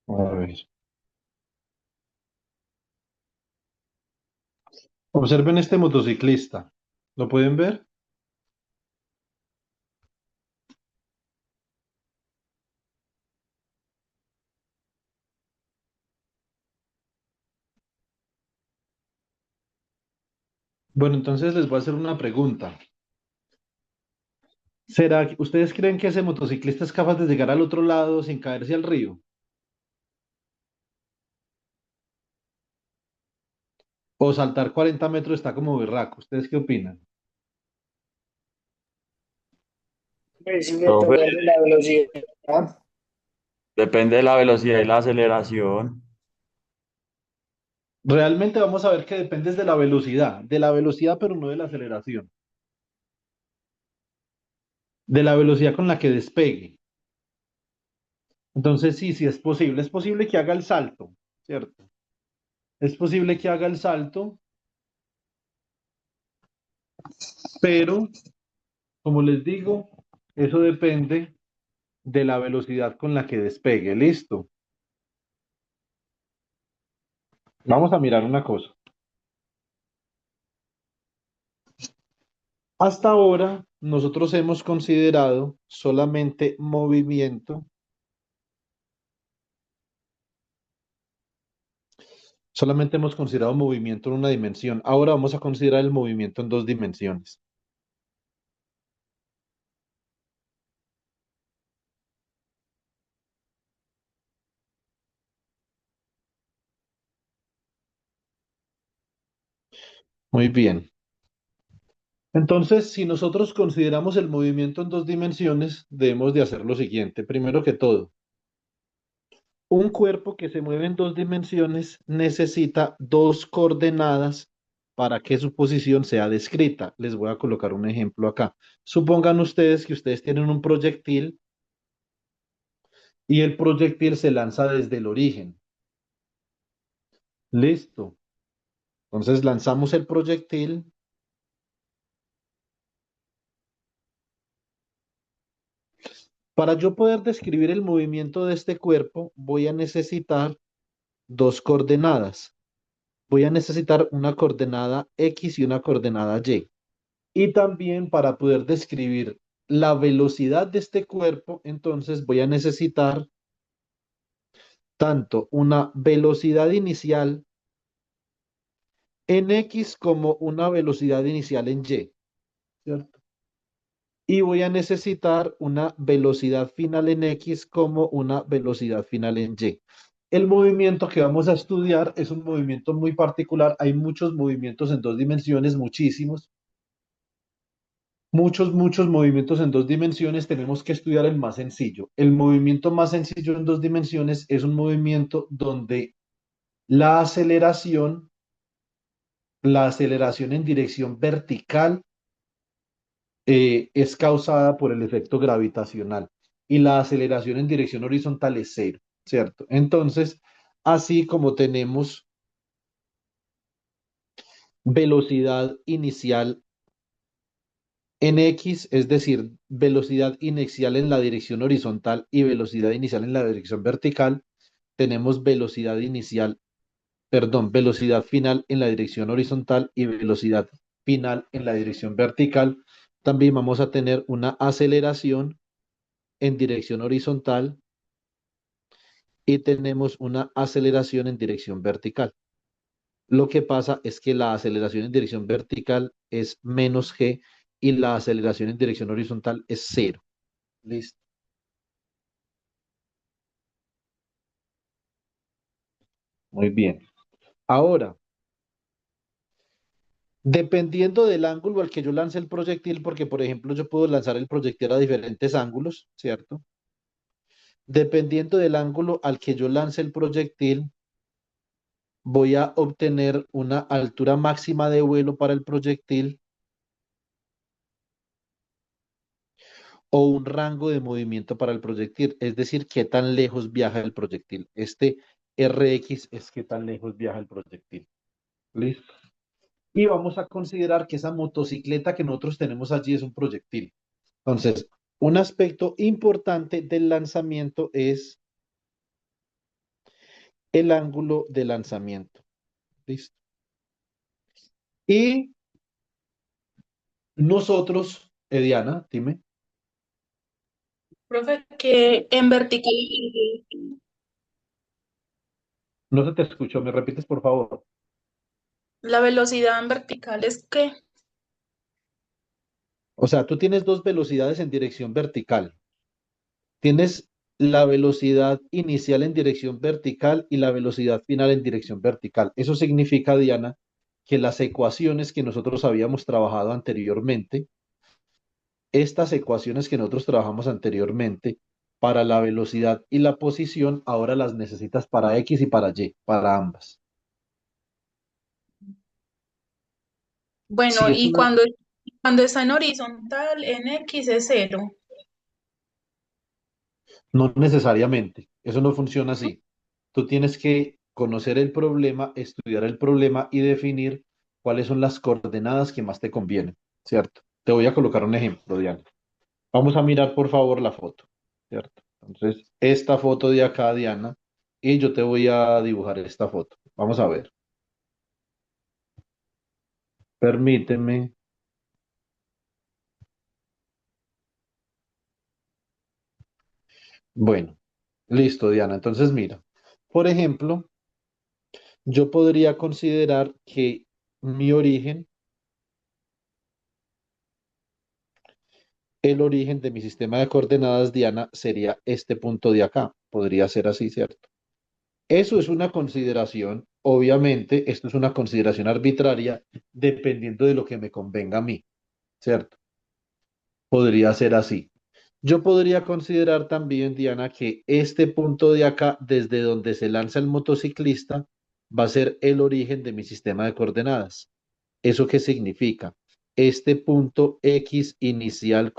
A ver. Observen este motociclista. ¿Lo pueden ver? Bueno, entonces les voy a hacer una pregunta. ¿Será que ustedes creen que ese motociclista es capaz de llegar al otro lado sin caerse al río? O saltar 40 metros está como berraco. ¿Ustedes qué opinan? Pues sí, Profe, depende de la velocidad. depende de la velocidad y la aceleración. Realmente vamos a ver que depende de la velocidad pero no de la aceleración, de la velocidad con la que despegue. Entonces sí, sí es posible que haga el salto, ¿cierto? Es posible que haga el salto, pero como les digo, eso depende de la velocidad con la que despegue. Listo. Vamos a mirar una cosa. Hasta ahora, nosotros hemos considerado solamente hemos considerado movimiento en una dimensión. Ahora vamos a considerar el movimiento en dos dimensiones. Muy bien. Entonces, si nosotros consideramos el movimiento en dos dimensiones, debemos de hacer lo siguiente. Primero que todo, un cuerpo que se mueve en dos dimensiones necesita dos coordenadas para que su posición sea descrita. Les voy a colocar un ejemplo acá. Supongan ustedes que ustedes tienen un proyectil y el proyectil se lanza desde el origen. Listo. Entonces lanzamos el proyectil. Para yo poder describir el movimiento de este cuerpo, voy a necesitar dos coordenadas. Voy a necesitar una coordenada X y una coordenada Y. Y también para poder describir la velocidad de este cuerpo, entonces voy a necesitar tanto una velocidad inicial en X como una velocidad inicial en Y, ¿cierto? Y voy a necesitar una velocidad final en X como una velocidad final en Y. El movimiento que vamos a estudiar es un movimiento muy particular. Hay muchos movimientos en dos dimensiones, muchísimos. Muchos movimientos en dos dimensiones. Tenemos que estudiar el más sencillo. El movimiento más sencillo en dos dimensiones es un movimiento donde la aceleración en dirección vertical es causada por el efecto gravitacional y la aceleración en dirección horizontal es cero, ¿cierto? Entonces, así como tenemos velocidad inicial en X, es decir, velocidad inicial en la dirección horizontal y velocidad inicial en la dirección vertical, tenemos velocidad final en la dirección horizontal y velocidad final en la dirección vertical. También vamos a tener una aceleración en dirección horizontal y tenemos una aceleración en dirección vertical. Lo que pasa es que la aceleración en dirección vertical es menos g y la aceleración en dirección horizontal es cero. Listo. Muy bien. Ahora, dependiendo del ángulo al que yo lance el proyectil, porque por ejemplo yo puedo lanzar el proyectil a diferentes ángulos, ¿cierto? Dependiendo del ángulo al que yo lance el proyectil, voy a obtener una altura máxima de vuelo para el proyectil o un rango de movimiento para el proyectil, es decir, qué tan lejos viaja el proyectil. Este Rx es qué tan lejos viaja el proyectil. ¿Listo? Y vamos a considerar que esa motocicleta que nosotros tenemos allí es un proyectil. Entonces, Un aspecto importante del lanzamiento es el ángulo de lanzamiento. ¿Listo? Y nosotros, Diana, dime, Profe, que en vertical no se te escuchó, ¿me repites por favor? la velocidad en vertical es que, O sea, tú tienes dos velocidades en dirección vertical. Tienes la velocidad inicial en dirección vertical y la velocidad final en dirección vertical. Eso significa, Diana, que las ecuaciones que nosotros habíamos trabajado anteriormente, estas ecuaciones que nosotros trabajamos anteriormente para la velocidad y la posición, ahora las necesitas para X y para Y, para ambas. bueno, Si es y una, cuando está en horizontal, en X es cero. no necesariamente, eso no funciona así. Tú tienes que conocer el problema, estudiar el problema y definir cuáles son las coordenadas que más te convienen, ¿cierto? Te voy a colocar un ejemplo, Diana. Vamos a mirar, por favor, la foto, ¿cierto? Entonces, esta foto de acá, Diana, y yo te voy a dibujar esta foto. Vamos a ver. Permíteme. Bueno, listo, Diana. Entonces, mira, por ejemplo, yo podría considerar que mi origen, el origen de mi sistema de coordenadas, Diana, sería este punto de acá. Podría ser así, ¿cierto? Eso es una consideración, obviamente, esto es una consideración arbitraria, dependiendo de lo que me convenga a mí, ¿cierto? Podría ser así. Yo podría considerar también, Diana, que este punto de acá, desde donde se lanza el motociclista, va a ser el origen de mi sistema de coordenadas. ¿Eso qué significa? Este punto X inicial,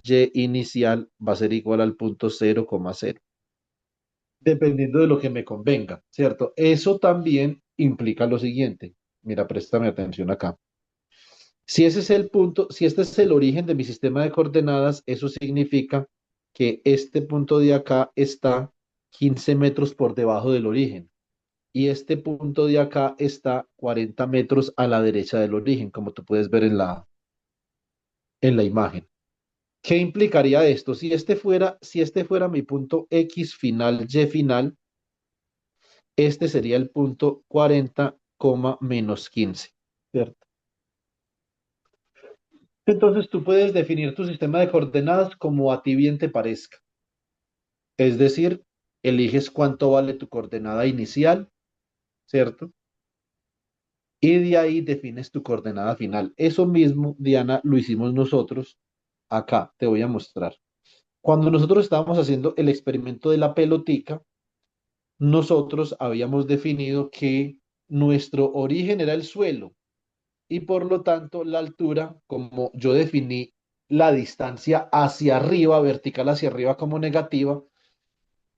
Y inicial va a ser igual al punto 0,0, dependiendo de lo que me convenga, ¿cierto? Eso también implica lo siguiente. Mira, préstame atención acá. Si ese es el punto, si este es el origen de mi sistema de coordenadas, eso significa que este punto de acá está 15 metros por debajo del origen y este punto de acá está 40 metros a la derecha del origen, como tú puedes ver en la imagen. ¿Qué implicaría esto? Si este fuera mi punto X final, Y final, este sería el punto 40, menos 15, ¿cierto? Entonces tú puedes definir tu sistema de coordenadas como a ti bien te parezca. Es decir, eliges cuánto vale tu coordenada inicial, ¿cierto? Y de ahí defines tu coordenada final. Eso mismo, Diana, lo hicimos nosotros. Acá te voy a mostrar. Cuando nosotros estábamos haciendo el experimento de la pelotica, nosotros habíamos definido que nuestro origen era el suelo y por lo tanto la altura, como yo definí la distancia hacia arriba, vertical hacia arriba como negativa,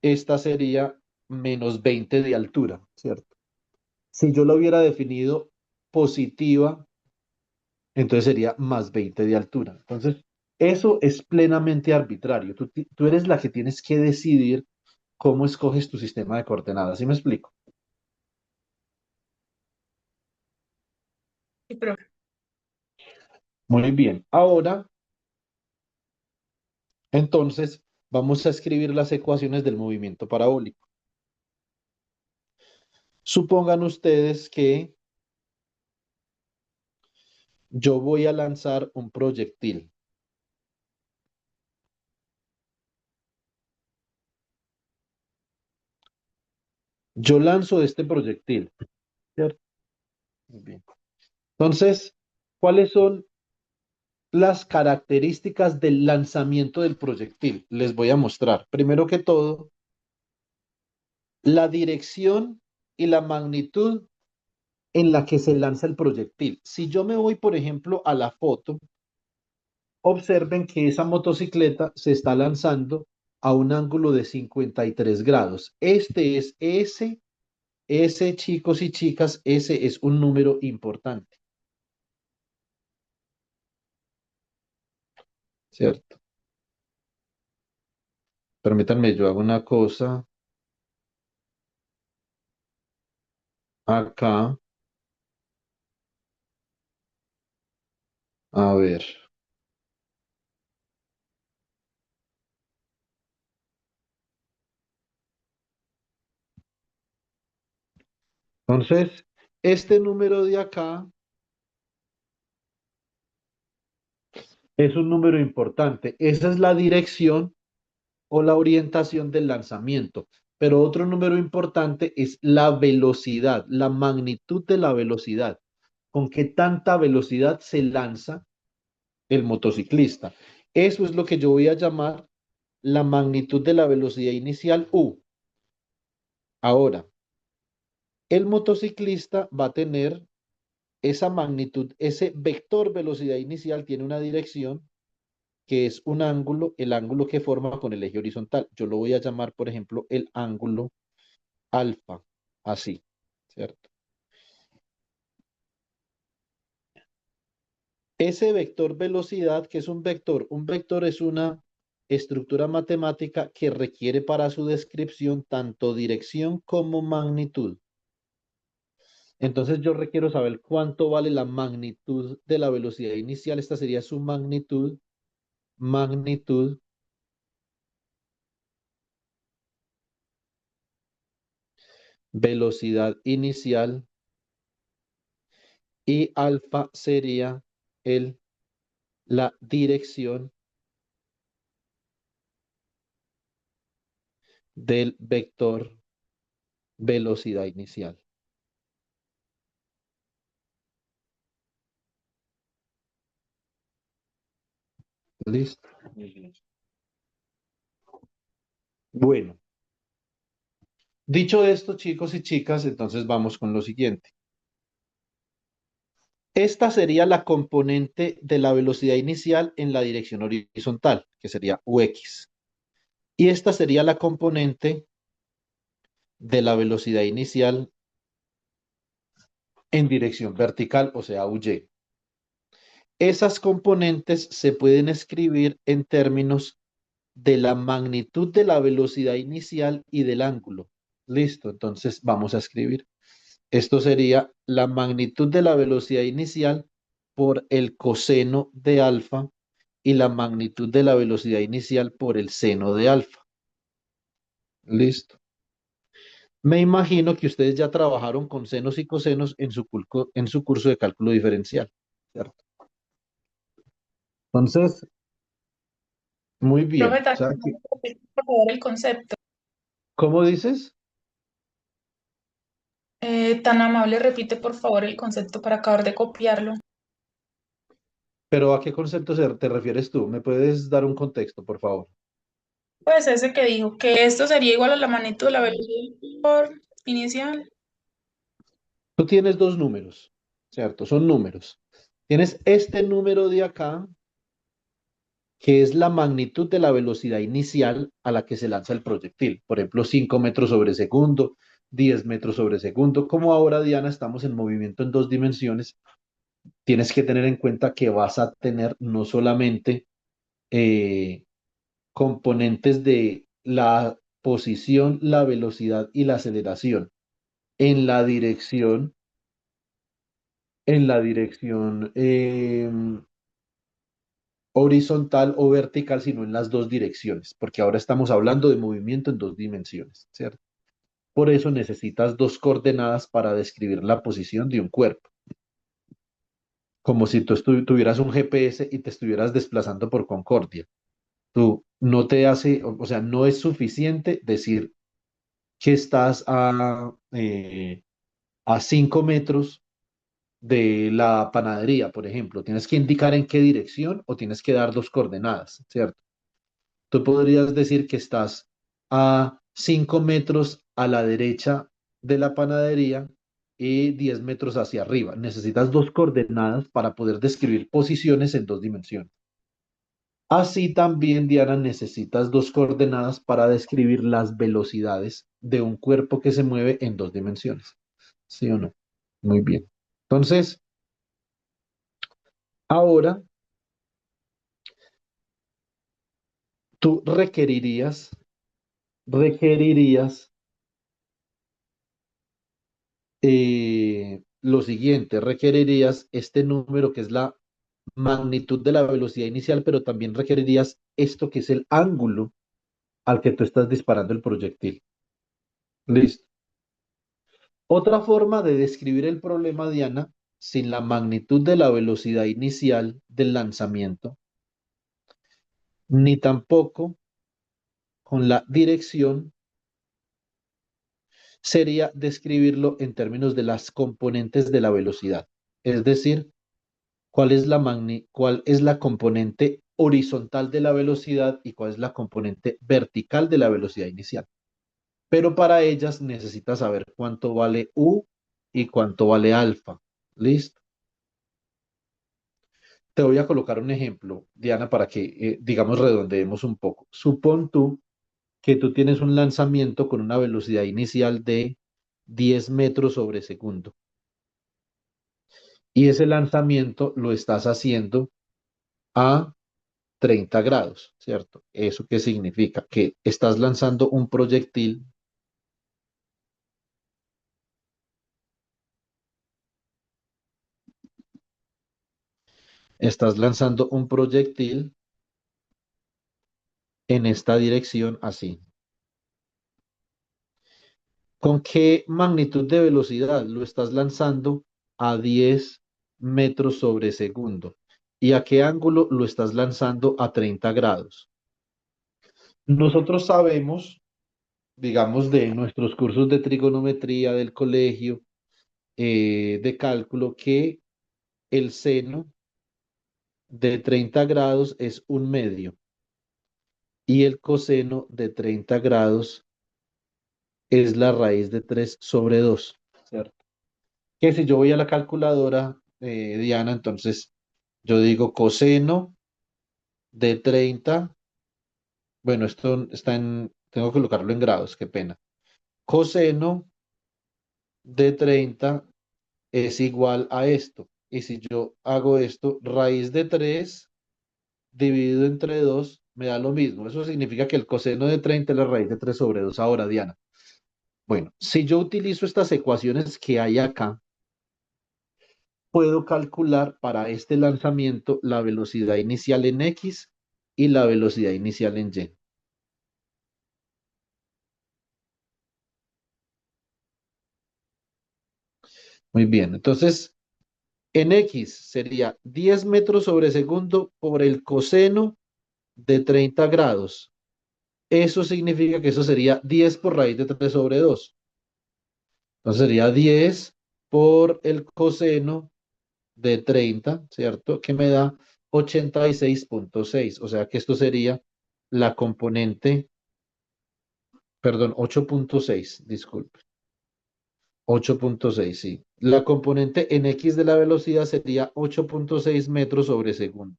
esta sería menos 20 de altura, ¿cierto? Si yo lo hubiera definido positiva, entonces sería más 20 de altura. Entonces, eso es plenamente arbitrario. Tú eres la que tienes que decidir cómo escoges tu sistema de coordenadas. ¿Sí me explico? Sí, profe. Muy bien. Ahora, entonces, vamos a escribir las ecuaciones del movimiento parabólico. Supongan ustedes que yo voy a lanzar un proyectil. Yo lanzo este proyectil, ¿cierto? Muy bien. Entonces, ¿cuáles son las características del lanzamiento del proyectil? Les voy a mostrar. Primero que todo, la dirección y la magnitud en la que se lanza el proyectil. Si yo me voy, por ejemplo, a la foto, observen que esa motocicleta se está lanzando a un ángulo de 53 grados. Ese, chicos y chicas, ese es un número importante, ¿cierto? Permítanme, yo hago una cosa acá. A ver. Entonces, este número de acá es un número importante. Esa es la dirección o la orientación del lanzamiento. Pero otro número importante es la velocidad, la magnitud de la velocidad. ¿Con qué tanta velocidad se lanza el motociclista? Eso es lo que yo voy a llamar la magnitud de la velocidad inicial U. Ahora, el motociclista va a tener esa magnitud, ese vector velocidad inicial tiene una dirección que es un ángulo, el ángulo que forma con el eje horizontal. Yo lo voy a llamar, por ejemplo, el ángulo alfa, así, ¿cierto? Ese vector velocidad, que es un vector es una estructura matemática que requiere para su descripción tanto dirección como magnitud. Entonces yo requiero saber cuánto vale la magnitud de la velocidad inicial. Esta sería su magnitud, magnitud, velocidad inicial y alfa sería el, la dirección del vector velocidad inicial. ¿Listo? Bueno, dicho esto, chicos y chicas, entonces vamos con lo siguiente. Esta sería la componente de la velocidad inicial en la dirección horizontal, que sería UX. Y esta sería la componente de la velocidad inicial en dirección vertical, o sea, UY. Esas componentes se pueden escribir en términos de la magnitud de la velocidad inicial y del ángulo. Listo, entonces vamos a escribir. Esto sería la magnitud de la velocidad inicial por el coseno de alfa y la magnitud de la velocidad inicial por el seno de alfa. Listo. Me imagino que ustedes ya trabajaron con senos y cosenos en su curso de cálculo diferencial, ¿cierto? Entonces, muy bien. Profe, O sea, también repite, por favor, el concepto. ¿cómo dices? Tan amable, repite por favor el concepto para acabar de copiarlo. Pero ¿a qué concepto te refieres tú? ¿Me puedes dar un contexto, por favor? Pues ese que dijo que esto sería igual a la magnitud de la velocidad inicial. Tú tienes dos números, ¿cierto? Son números. Tienes este número de acá, que es la magnitud de la velocidad inicial a la que se lanza el proyectil. Por ejemplo, 5 metros sobre segundo, 10 metros sobre segundo. Como ahora, Diana, estamos en movimiento en dos dimensiones, tienes que tener en cuenta que vas a tener no solamente eh, componentes de la posición, la velocidad y la aceleración en la dirección, horizontal o vertical, sino en las dos direcciones, porque ahora estamos hablando de movimiento en dos dimensiones, ¿cierto? Por eso necesitas dos coordenadas para describir la posición de un cuerpo, como si tú tuvieras un GPS y te estuvieras desplazando por Concordia. Tú no te hace, o sea, no es suficiente decir que estás a 5 metros de la panadería, por ejemplo. Tienes que indicar en qué dirección o tienes que dar dos coordenadas, ¿cierto? Tú podrías decir que estás a 5 metros a la derecha de la panadería y 10 metros hacia arriba. Necesitas dos coordenadas para poder describir posiciones en dos dimensiones. Así también, Diana, necesitas dos coordenadas para describir las velocidades de un cuerpo que se mueve en dos dimensiones. ¿Sí o no? Muy bien. Entonces, ahora tú requerirías requerirías lo siguiente, requerirías este número que es la magnitud de la velocidad inicial, pero también requerirías esto que es el ángulo al que tú estás disparando el proyectil. Listo. Otra forma de describir el problema, Diana, sin la magnitud de la velocidad inicial del lanzamiento, ni tampoco con la dirección, sería describirlo en términos de las componentes de la velocidad. Es decir, cuál es la componente horizontal de la velocidad y cuál es la componente vertical de la velocidad inicial. Pero para ellas necesitas saber cuánto vale U y cuánto vale alfa. ¿Listo? Te voy a colocar un ejemplo, Diana, para que, digamos, redondeemos un poco. Supón tú que tú tienes un lanzamiento con una velocidad inicial de 10 metros sobre segundo y ese lanzamiento lo estás haciendo a 30 grados, ¿cierto? ¿Eso qué significa? Que estás lanzando un proyectil en esta dirección así. ¿Con qué magnitud de velocidad lo estás lanzando? A 10 metros sobre segundo. ¿Y a qué ángulo lo estás lanzando? A 30 grados. Nosotros sabemos, digamos, de nuestros cursos de trigonometría del colegio, de cálculo, que el seno de 30 grados es un medio y el coseno de 30 grados es la raíz de 3 sobre 2, ¿cierto? Que si yo voy a la calculadora, Diana, entonces yo digo coseno de 30. Bueno, esto está tengo que colocarlo en grados, qué pena. Coseno de 30 es igual a esto. Y si yo hago esto, raíz de 3 dividido entre 2 me da lo mismo. Eso significa que el coseno de 30 es la raíz de 3 sobre 2. Ahora, Diana, bueno, si yo utilizo estas ecuaciones que hay acá, puedo calcular para este lanzamiento la velocidad inicial en X y la velocidad inicial en Y. Muy bien, entonces en X sería 10 metros sobre segundo por el coseno de 30 grados. Eso significa que eso sería 10 por raíz de 3 sobre 2. Entonces sería 10 por el coseno de 30, ¿cierto? Que me da 86,6. O sea que esto sería la componente, perdón, 8,6, disculpe. 8,6, sí. La componente en X de la velocidad sería 8,6 metros sobre segundo.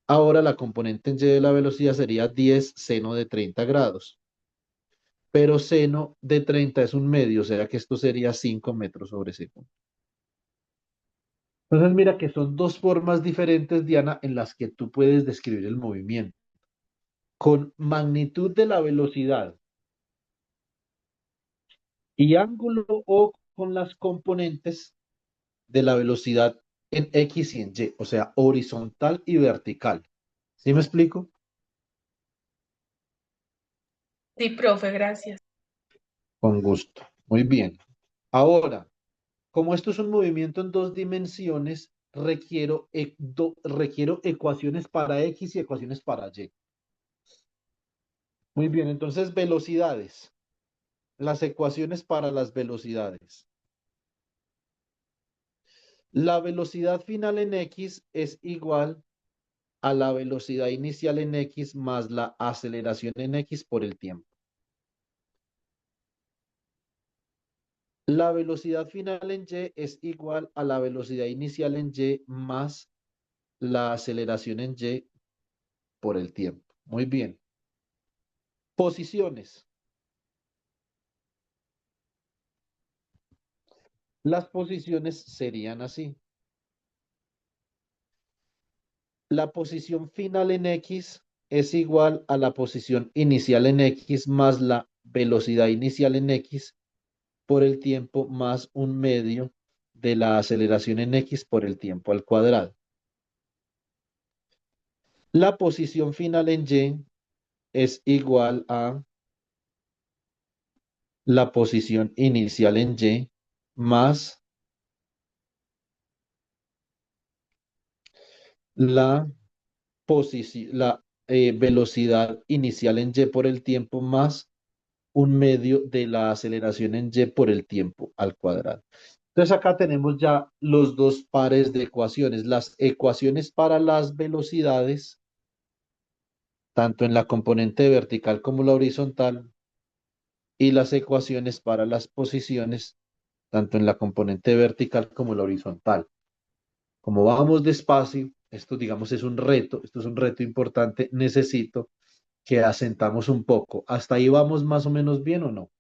Ahora la componente en Y de la velocidad sería 10 seno de 30 grados. Pero seno de 30 es un medio, o sea que esto sería 5 metros sobre segundo. Entonces mira que son dos formas diferentes, Diana, en las que tú puedes describir el movimiento. Con magnitud de la velocidad y ángulo o con las componentes de la velocidad en X y en Y, o sea, horizontal y vertical. ¿Sí me explico? Sí, profe, gracias. Con gusto. Muy bien. Ahora, como esto es un movimiento en dos dimensiones, requiero ecuaciones para X y ecuaciones para Y. Muy bien, entonces velocidades. Las ecuaciones para las velocidades. La velocidad final en X es igual a la velocidad inicial en X más la aceleración en X por el tiempo. La velocidad final en Y es igual a la velocidad inicial en Y más la aceleración en Y por el tiempo. Muy bien. Posiciones. Las posiciones serían así. La posición final en X es igual a la posición inicial en X más la velocidad inicial en x por el tiempo más un medio de la aceleración en x por el tiempo al cuadrado. La posición final en y es igual a la posición inicial en y más la velocidad inicial en y por el tiempo más un medio de la aceleración en y por el tiempo al cuadrado. Entonces acá tenemos ya los dos pares de ecuaciones, las ecuaciones para las velocidades, tanto en la componente vertical como la horizontal, y las ecuaciones para las posiciones, tanto en la componente vertical como la horizontal. Como vamos despacio, esto digamos es un reto, esto es un reto importante, necesito que asentamos un poco. ¿Hasta ahí vamos más o menos bien o no?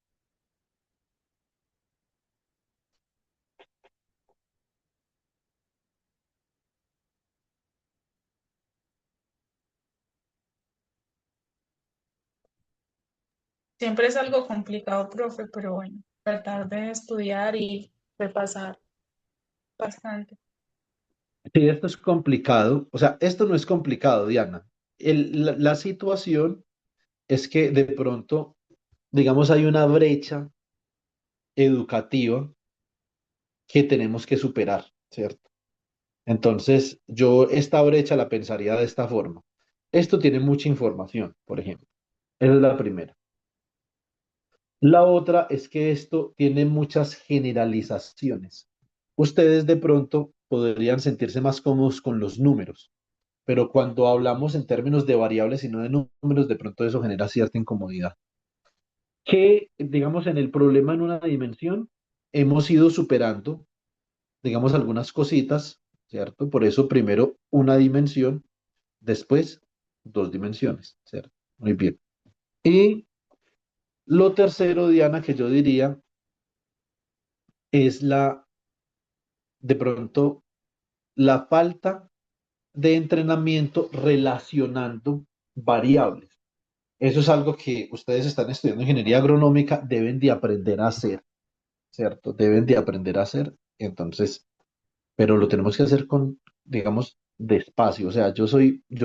Siempre es algo complicado, profe, pero bueno, tratar de estudiar y repasar bastante. Sí, esto es complicado. O sea, esto no es complicado, Diana. La situación es que de pronto, digamos, hay una brecha educativa que tenemos que superar, ¿cierto? Entonces, yo esta brecha la pensaría de esta forma. Esto tiene mucha información, por ejemplo. Esa es la primera. La otra es que esto tiene muchas generalizaciones. Ustedes de pronto podrían sentirse más cómodos con los números, pero cuando hablamos en términos de variables y no de números, de pronto eso genera cierta incomodidad. Que, digamos, en el problema en una dimensión, hemos ido superando, digamos, algunas cositas, ¿cierto? Por eso primero una dimensión, después dos dimensiones, ¿cierto? Muy bien. Y lo tercero, Diana, que yo diría es de pronto, la falta de entrenamiento relacionando variables. Eso es algo que ustedes están estudiando ingeniería agronómica, deben de aprender a hacer, ¿cierto? Deben de aprender a hacer. Entonces, pero lo tenemos que hacer con, digamos, despacio. O sea, yo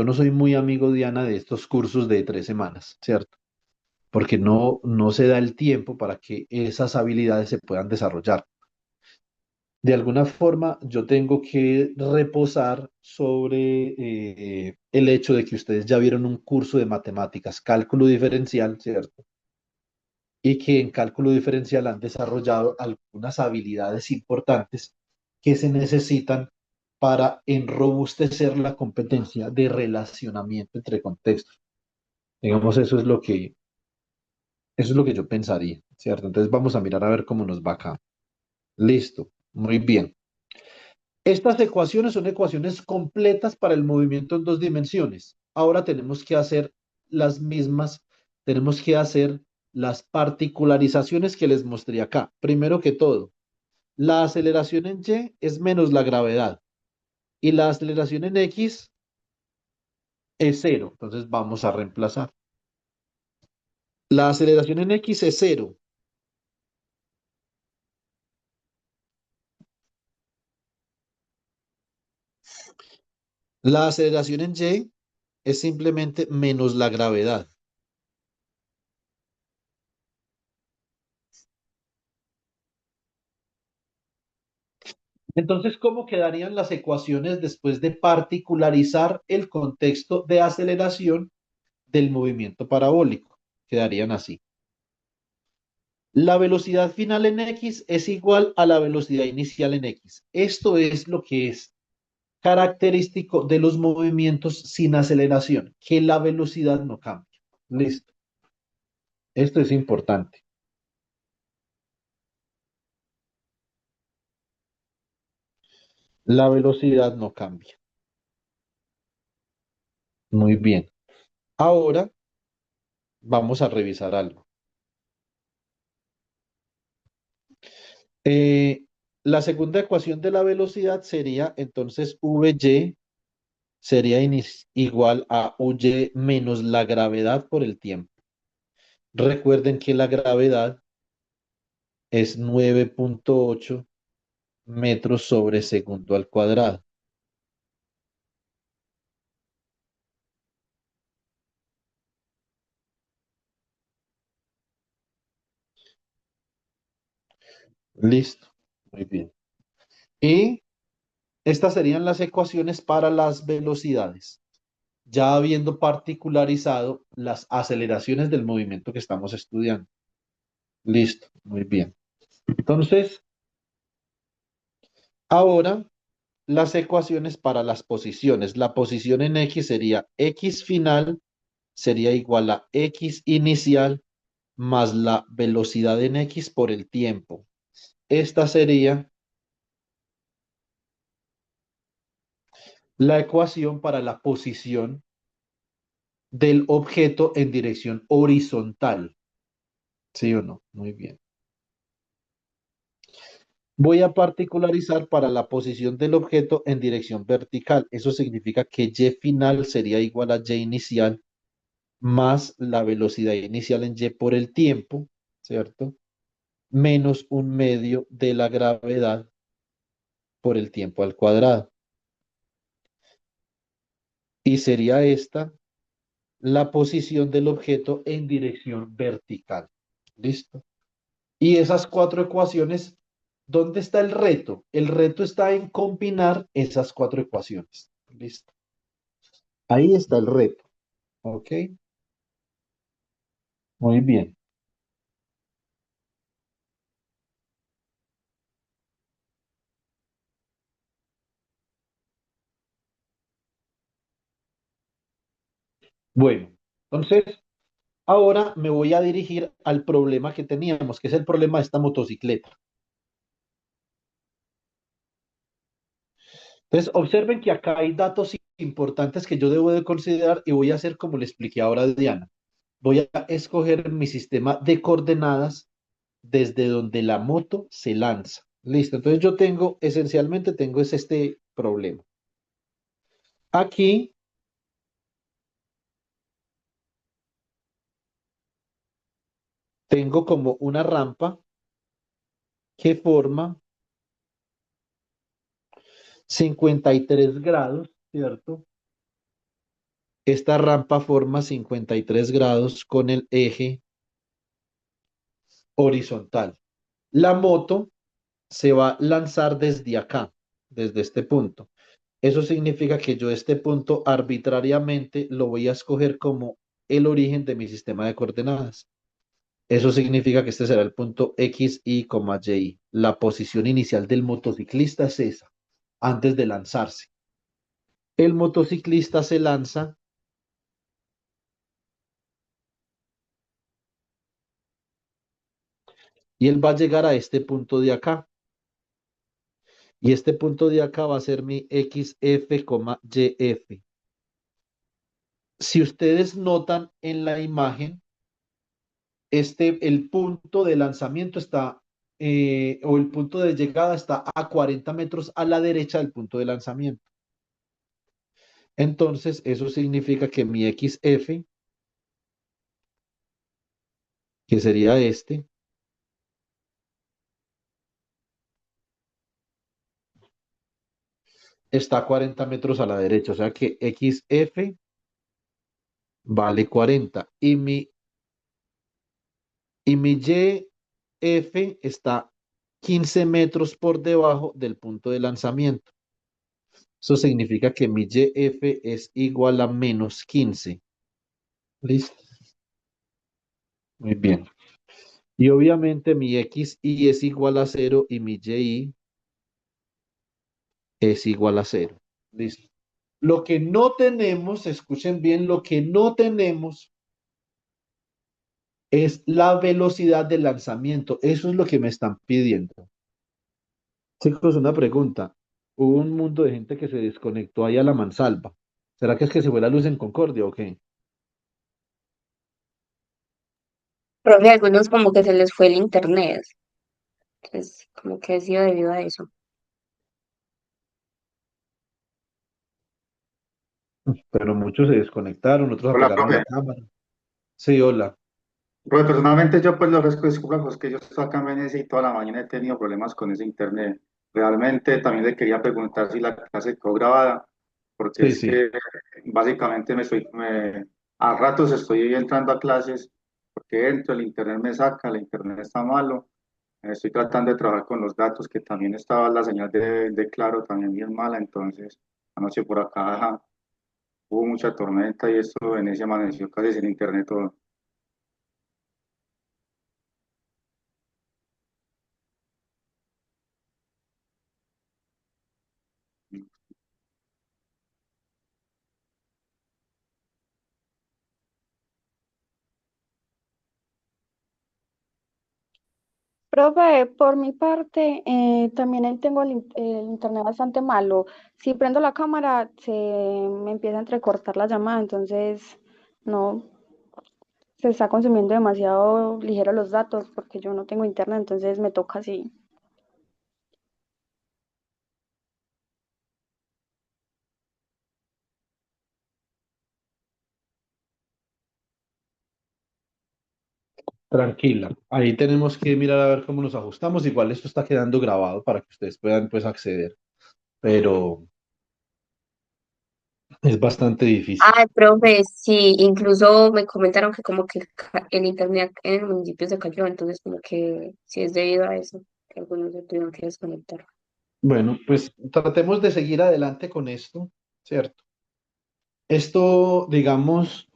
no soy muy amigo, Diana, de estos cursos de 3 semanas, ¿cierto? Porque no se da el tiempo para que esas habilidades se puedan desarrollar. De alguna forma, yo tengo que reposar sobre el hecho de que ustedes ya vieron un curso de matemáticas, cálculo diferencial, ¿cierto? Y que en cálculo diferencial han desarrollado algunas habilidades importantes que se necesitan para enrobustecer la competencia de relacionamiento entre contextos. Digamos, eso es lo que yo pensaría, ¿cierto? Entonces vamos a mirar a ver cómo nos va acá. Listo, muy bien. Estas ecuaciones son ecuaciones completas para el movimiento en dos dimensiones. Ahora tenemos que hacer las mismas, tenemos que hacer las particularizaciones que les mostré acá. Primero que todo, la aceleración en y es menos la gravedad y la aceleración en x es cero. Entonces vamos a reemplazar. La aceleración en x es cero. La aceleración en y es simplemente menos la gravedad. Entonces, ¿cómo quedarían las ecuaciones después de particularizar el contexto de aceleración del movimiento parabólico? Quedarían así. La velocidad final en x es igual a la velocidad inicial en x. Esto es lo que es característico de los movimientos sin aceleración, que la velocidad no cambia. Listo. Esto es importante. La velocidad no cambia. Muy bien. Ahora vamos a revisar algo. Eh, la segunda ecuación de la velocidad sería entonces Vy sería igual a Uy menos la gravedad por el tiempo. Recuerden que la gravedad es 9,8 metros sobre segundo al cuadrado. Listo. Muy bien. Y estas serían las ecuaciones para las velocidades, ya habiendo particularizado las aceleraciones del movimiento que estamos estudiando. Listo. Muy bien. Entonces, ahora las ecuaciones para las posiciones. La posición en X sería X final sería igual a X inicial más la velocidad en X por el tiempo. Esta sería la ecuación para la posición del objeto en dirección horizontal. ¿Sí o no? Muy bien. Voy a particularizar para la posición del objeto en dirección vertical. Eso significa que Y final sería igual a Y inicial más la velocidad inicial en Y por el tiempo, ¿cierto? Menos un medio de la gravedad por el tiempo al cuadrado. Y sería esta la posición del objeto en dirección vertical. ¿Listo? Y esas cuatro ecuaciones, ¿dónde está el reto? El reto está en combinar esas cuatro ecuaciones. ¿Listo? Ahí está el reto. ¿Ok? Muy bien. Bueno, entonces ahora me voy a dirigir al problema que teníamos, que es el problema de esta motocicleta. Entonces, observen que acá hay datos importantes que yo debo de considerar y voy a hacer como le expliqué ahora a Diana. Voy a escoger mi sistema de coordenadas desde donde la moto se lanza. Listo. Entonces yo tengo, esencialmente tengo es este problema. Aquí tengo como una rampa que forma 53 grados, ¿cierto? Esta rampa forma 53 grados con el eje horizontal. La moto se va a lanzar desde acá, desde este punto. Eso significa que yo este punto arbitrariamente lo voy a escoger como el origen de mi sistema de coordenadas. Eso significa que este será el punto X, Y, Y. La posición inicial del motociclista es esa, antes de lanzarse. El motociclista se lanza y él va a llegar a este punto de acá. Y este punto de acá va a ser mi XF, YF. Si ustedes notan en la imagen, el punto de lanzamiento está, o el punto de llegada está a 40 metros a la derecha del punto de lanzamiento. Entonces, eso significa que mi XF, que sería este, está a 40 metros a la derecha. O sea que XF vale 40. Y mi YF está 15 metros por debajo del punto de lanzamiento. Eso significa que mi YF es igual a menos 15. ¿Listo? Muy bien. Y obviamente mi XY es igual a cero y mi YY es igual a cero. Listo. Lo que no tenemos, escuchen bien, lo que no tenemos es la velocidad de lanzamiento. Eso es lo que me están pidiendo. Chicos, una pregunta. Hubo un mundo de gente que se desconectó ahí a la mansalva. ¿Será que es que se fue la luz en Concordia o qué? Profe, a algunos como que se les fue el internet. Entonces, como que ha sido debido a eso. Pero muchos se desconectaron, otros Hola, apagaron la profe. cámara. Sí, hola. Pues personalmente yo pues lo ofrezco disculpas, pues que yo estoy acá en Venecia y toda la mañana he tenido problemas con ese internet. Realmente también le quería preguntar si la clase quedó grabada, porque Sí, es sí. que básicamente a ratos estoy entrando a clases porque entro, el internet me saca, el internet está malo. Estoy tratando de trabajar con los datos, que también estaba la señal de Claro también bien mala, entonces anoche por acá hubo mucha tormenta y esto Venecia amaneció casi sin internet todo. Profe, por mi parte, también ahí tengo el internet bastante malo. Si prendo la cámara, se me empieza a entrecortar la llamada, entonces no, se está consumiendo demasiado ligero los datos porque yo no tengo internet, entonces me toca así. Tranquila. Ahí tenemos que mirar a ver cómo nos ajustamos. Igual esto está quedando grabado para que ustedes puedan pues acceder, pero es bastante difícil. Ay, profe, sí, incluso me comentaron que como que el internet en el municipio se cayó, entonces como que sí es debido a eso, que algunos se tuvieron que desconectar. Bueno, pues tratemos de seguir adelante con esto, ¿cierto? Esto, digamos,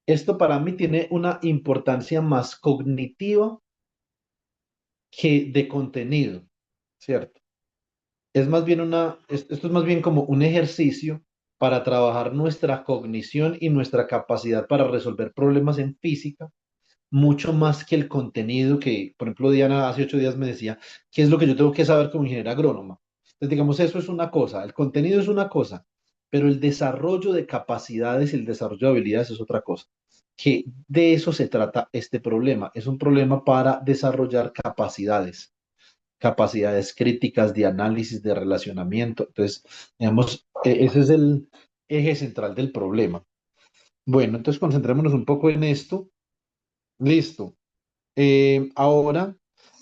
esto para mí tiene una importancia más cognitiva que de contenido, ¿cierto? Es más bien esto es más bien como un ejercicio para trabajar nuestra cognición y nuestra capacidad para resolver problemas en física, mucho más que el contenido que, por ejemplo, Diana hace 8 días me decía, ¿qué es lo que yo tengo que saber como ingeniera agrónoma? Entonces, digamos, eso es una cosa, el contenido es una cosa, pero el desarrollo de capacidades y el desarrollo de habilidades es otra cosa. Que de eso se trata este problema. Es un problema para desarrollar capacidades críticas de análisis, de relacionamiento. Entonces, digamos, ese es el eje central del problema. Bueno, entonces concentrémonos un poco en esto. Listo. Ahora,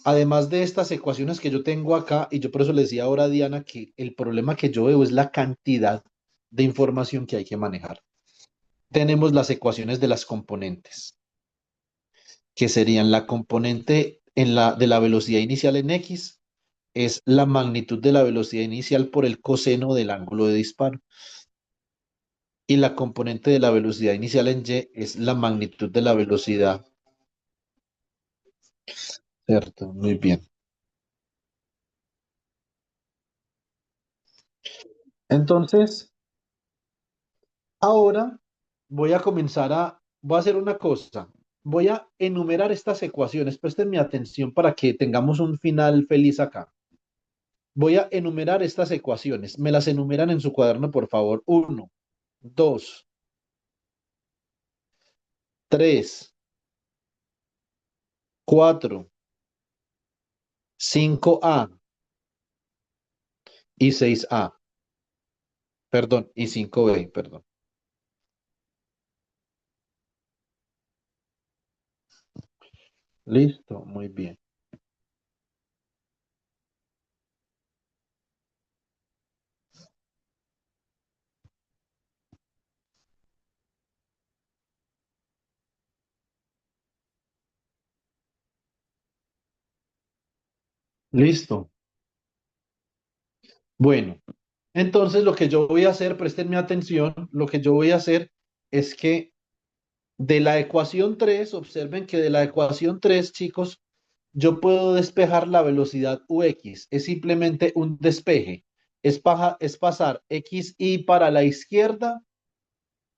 además de estas ecuaciones que yo tengo acá, y yo por eso le decía ahora a Diana que el problema que yo veo es la cantidad de información que hay que manejar. Tenemos las ecuaciones de las componentes, que serían la componente de la velocidad inicial en X, es la magnitud de la velocidad inicial por el coseno del ángulo de disparo. Y la componente de la velocidad inicial en Y es la magnitud de la velocidad. Cierto, muy bien. Entonces, ahora voy a hacer una cosa. Voy a enumerar estas ecuaciones. Presten mi atención para que tengamos un final feliz acá. Voy a enumerar estas ecuaciones. Me las enumeran en su cuaderno, por favor. Uno, dos, tres, cuatro, 5A y 6A. Perdón, y 5B, perdón. Listo, muy bien. Listo. Bueno, entonces lo que yo voy a hacer, prestenme atención, lo que yo voy a hacer es que de la ecuación 3, observen que de la ecuación 3, chicos, yo puedo despejar la velocidad UX. Es simplemente un despeje. Es pasar XY para la izquierda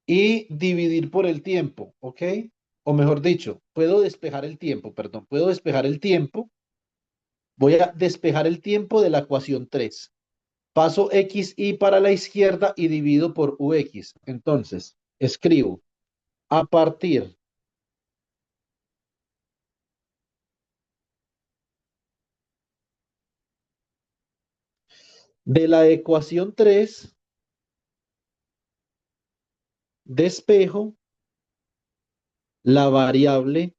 y dividir por el tiempo, ¿ok? O mejor dicho, puedo despejar el tiempo, perdón, puedo despejar el tiempo. Voy a despejar el tiempo de la ecuación 3. Paso XY para la izquierda y divido por UX. Entonces, escribo a partir de la ecuación 3, despejo la variable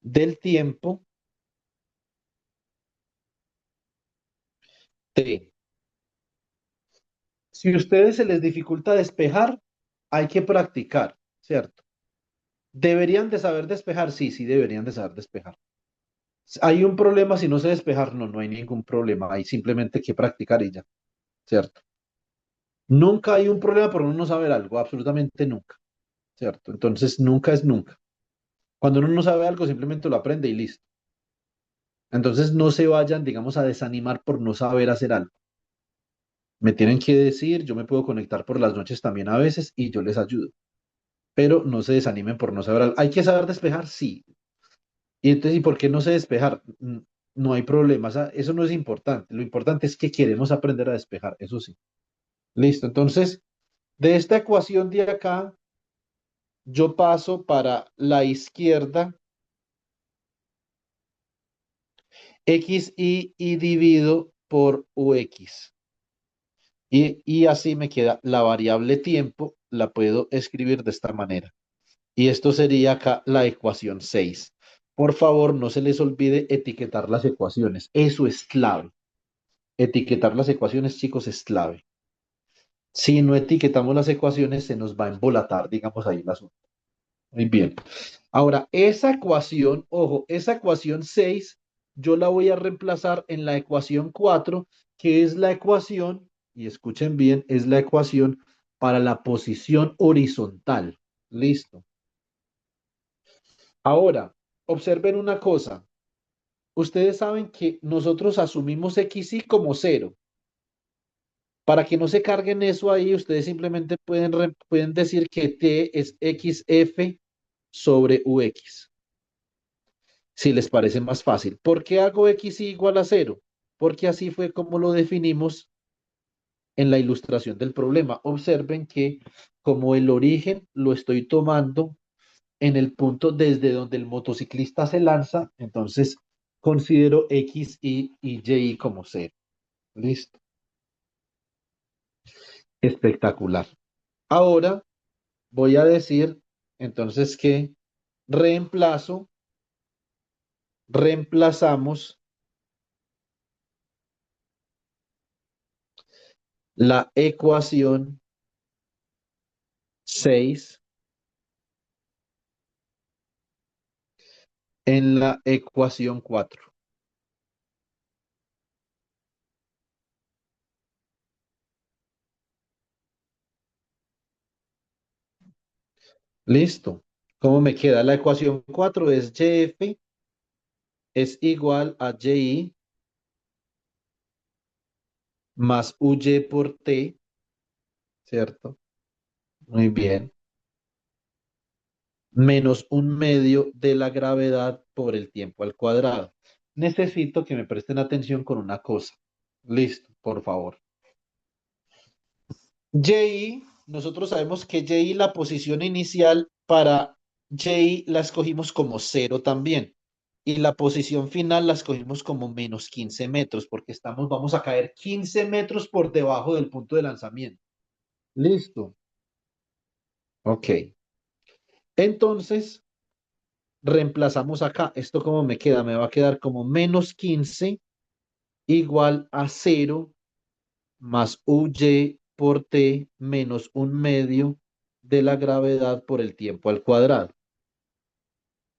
del tiempo t. Si a ustedes se les dificulta despejar, hay que practicar, ¿cierto? ¿Deberían de saber despejar? Sí, sí, deberían de saber despejar. ¿Hay un problema si no sé despejar? No, no hay ningún problema. Hay simplemente que practicar y ya, ¿cierto? Nunca hay un problema por uno no saber algo, absolutamente nunca, ¿cierto? Entonces, nunca es nunca. Cuando uno no sabe algo, simplemente lo aprende y listo. Entonces, no se vayan, digamos, a desanimar por no saber hacer algo. Me tienen que decir, yo me puedo conectar por las noches también a veces y yo les ayudo. Pero no se desanimen por no saber algo. ¿Hay que saber despejar? Sí. Y entonces, ¿y por qué no sé despejar? No hay problema, o sea, eso no es importante. Lo importante es que queremos aprender a despejar, eso sí. Listo. Entonces, de esta ecuación de acá, yo paso para la izquierda, y divido por ux. Y así me queda la variable tiempo, la puedo escribir de esta manera. Y esto sería acá la ecuación 6. Por favor, no se les olvide etiquetar las ecuaciones. Eso es clave. Etiquetar las ecuaciones, chicos, es clave. Si no etiquetamos las ecuaciones, se nos va a embolatar, digamos, ahí el asunto. Muy bien. Ahora, esa ecuación, ojo, esa ecuación 6, yo la voy a reemplazar en la ecuación 4, que es la ecuación, y escuchen bien, es la ecuación para la posición horizontal. Listo. Ahora, observen una cosa. Ustedes saben que nosotros asumimos XY como cero. Para que no se carguen eso ahí, ustedes simplemente pueden decir que T es XF sobre UX, si les parece más fácil. ¿Por qué hago X igual a cero? Porque así fue como lo definimos en la ilustración del problema. Observen que como el origen lo estoy tomando en el punto desde donde el motociclista se lanza, entonces considero X, y Y como cero. Listo. Espectacular. Ahora voy a decir entonces que reemplazo, reemplazamos la ecuación 6 en la ecuación 4. Listo. ¿Cómo me queda? La ecuación 4 es YF es igual a YI más UY por T, ¿cierto? Muy bien. Menos un medio de la gravedad por el tiempo al cuadrado. Necesito que me presten atención con una cosa. Listo, por favor. Y, nosotros sabemos que Y, la posición inicial para Y la escogimos como cero también. Y la posición final la escogimos como menos 15 metros, porque vamos a caer 15 metros por debajo del punto de lanzamiento. Listo. Ok. Entonces, reemplazamos acá. ¿Esto cómo me queda? Me va a quedar como menos 15 igual a cero más UY por T menos un medio de la gravedad por el tiempo al cuadrado.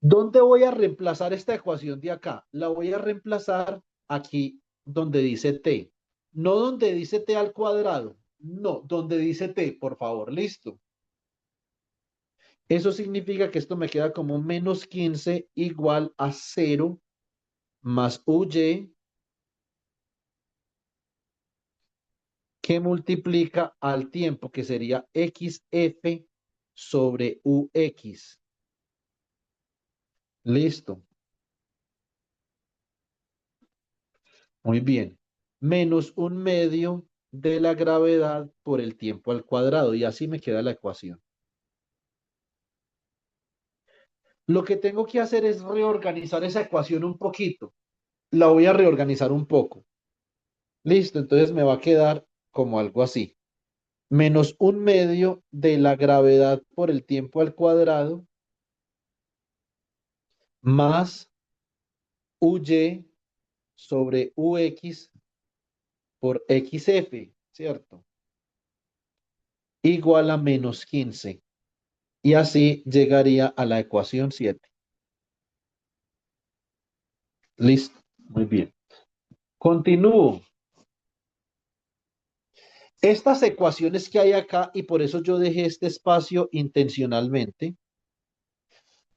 ¿Dónde voy a reemplazar esta ecuación de acá? La voy a reemplazar aquí donde dice T. No donde dice T al cuadrado. No, donde dice T, por favor, listo. Eso significa que esto me queda como menos 15 igual a cero más UY que multiplica al tiempo, que sería XF sobre UX. Listo. Muy bien. Menos un medio de la gravedad por el tiempo al cuadrado. Y así me queda la ecuación. Lo que tengo que hacer es reorganizar esa ecuación un poquito. La voy a reorganizar un poco. Listo. Entonces me va a quedar como algo así. menos 1/2 de la gravedad por el tiempo al cuadrado más UY sobre UX por XF, ¿cierto? Igual a menos 15. Y así llegaría a la ecuación 7. Listo, muy bien. Continúo. Estas ecuaciones que hay acá, y por eso yo dejé este espacio intencionalmente,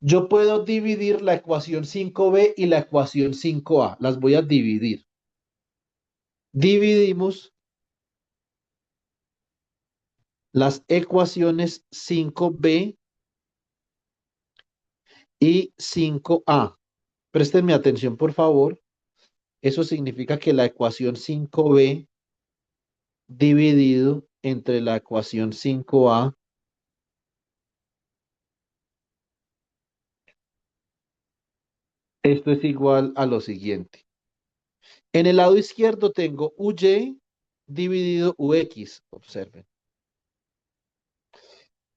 yo puedo dividir la ecuación 5b y la ecuación 5a. Las voy a dividir. Dividimos las ecuaciones 5b y 5a. Préstenme atención, por favor. Eso significa que la ecuación 5b dividido entre la ecuación 5a, esto es igual a lo siguiente. En el lado izquierdo tengo UY dividido UX, observen.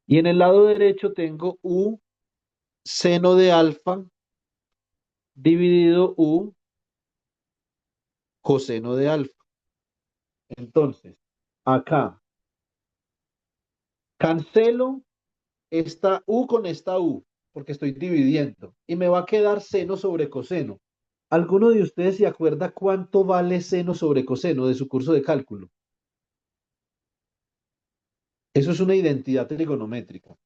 Y en el lado derecho tengo U seno de alfa dividido U coseno de alfa. Entonces, acá cancelo esta U con esta U, porque estoy dividiendo, y me va a quedar seno sobre coseno. ¿Alguno de ustedes se acuerda cuánto vale seno sobre coseno de su curso de cálculo? Eso es una identidad trigonométrica.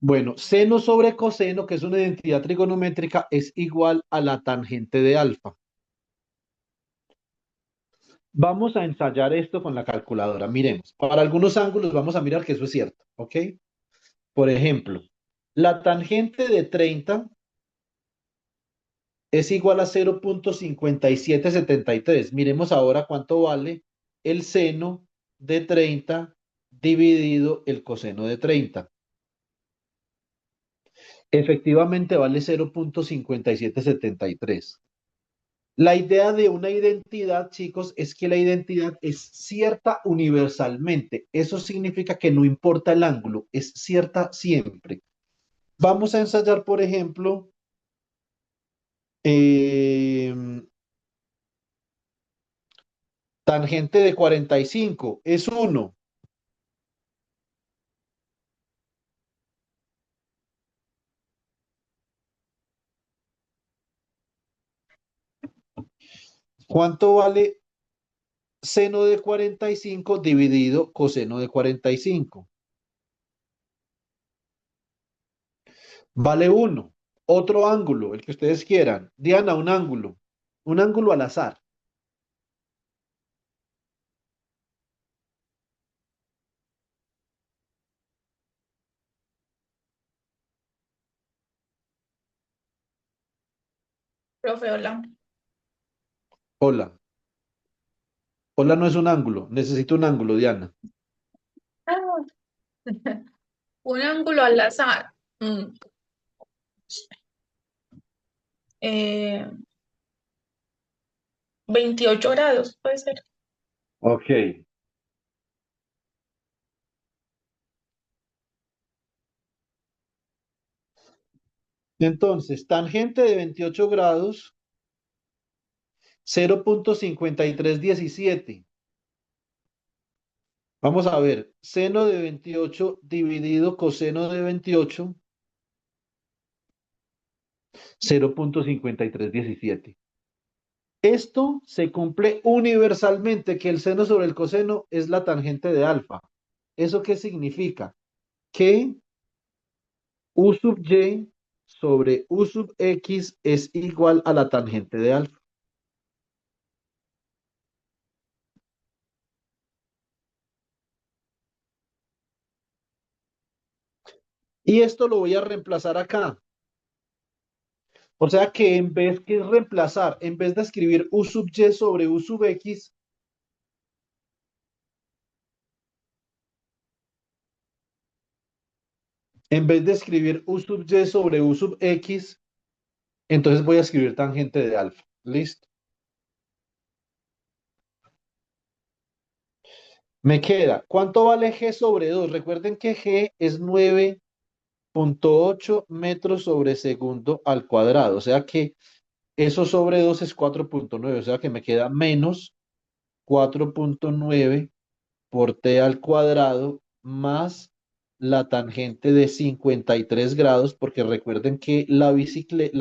Bueno, seno sobre coseno, que es una identidad trigonométrica, es igual a la tangente de alfa. Vamos a ensayar esto con la calculadora. Miremos, para algunos ángulos vamos a mirar que eso es cierto, ¿ok? Por ejemplo, la tangente de 30 es igual a 0,5773. Miremos ahora cuánto vale el seno de 30 dividido el coseno de 30. Efectivamente vale 0,5773. La idea de una identidad, chicos, es que la identidad es cierta universalmente. Eso significa que no importa el ángulo, es cierta siempre. Vamos a ensayar, por ejemplo, tangente de 45 es 1. ¿Cuánto vale seno de 45 dividido coseno de 45? Vale 1. Otro ángulo, el que ustedes quieran. Diana, un ángulo. Un ángulo al azar. Profe, hola. Hola. Hola no es un ángulo. Necesito un ángulo, Diana. Ah, un ángulo al azar. Eh, 28 grados, puede ser. Ok. Entonces, tangente de 28 grados, 0,5317. Vamos a ver, seno de 28 dividido coseno de 28, 0,5317. Esto se cumple universalmente, que el seno sobre el coseno es la tangente de alfa. ¿Eso qué significa? Que U sub y sobre U sub x es igual a la tangente de alfa. Y esto lo voy a reemplazar acá. O sea que en vez que reemplazar, en vez de escribir U sub y sobre U sub x, en vez de escribir U sub y sobre U sub x, entonces voy a escribir tangente de alfa. ¿Listo? Me queda, ¿cuánto vale g sobre 2? Recuerden que g es 9,8 metros sobre segundo al cuadrado. O sea que eso sobre 2 es 4,9. O sea que me queda menos 4,9 por t al cuadrado más la tangente de 53 grados, porque recuerden que la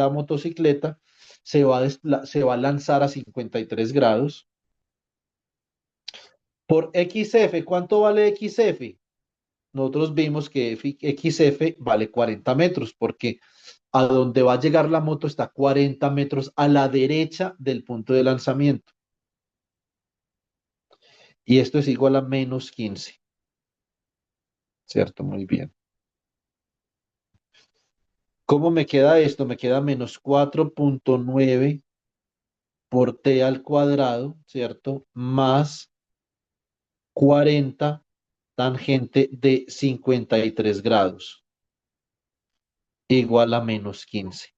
motocicleta se va a lanzar a 53 grados. Por XF, ¿cuánto vale XF? Nosotros vimos que XF vale 40 metros, porque a donde va a llegar la moto está 40 metros a la derecha del punto de lanzamiento. Y esto es igual a menos 15. ¿Cierto? Muy bien. ¿Cómo me queda esto? Me queda menos 4,9 por t al cuadrado, ¿cierto? Más 40 tangente de 53 grados, igual a menos 15.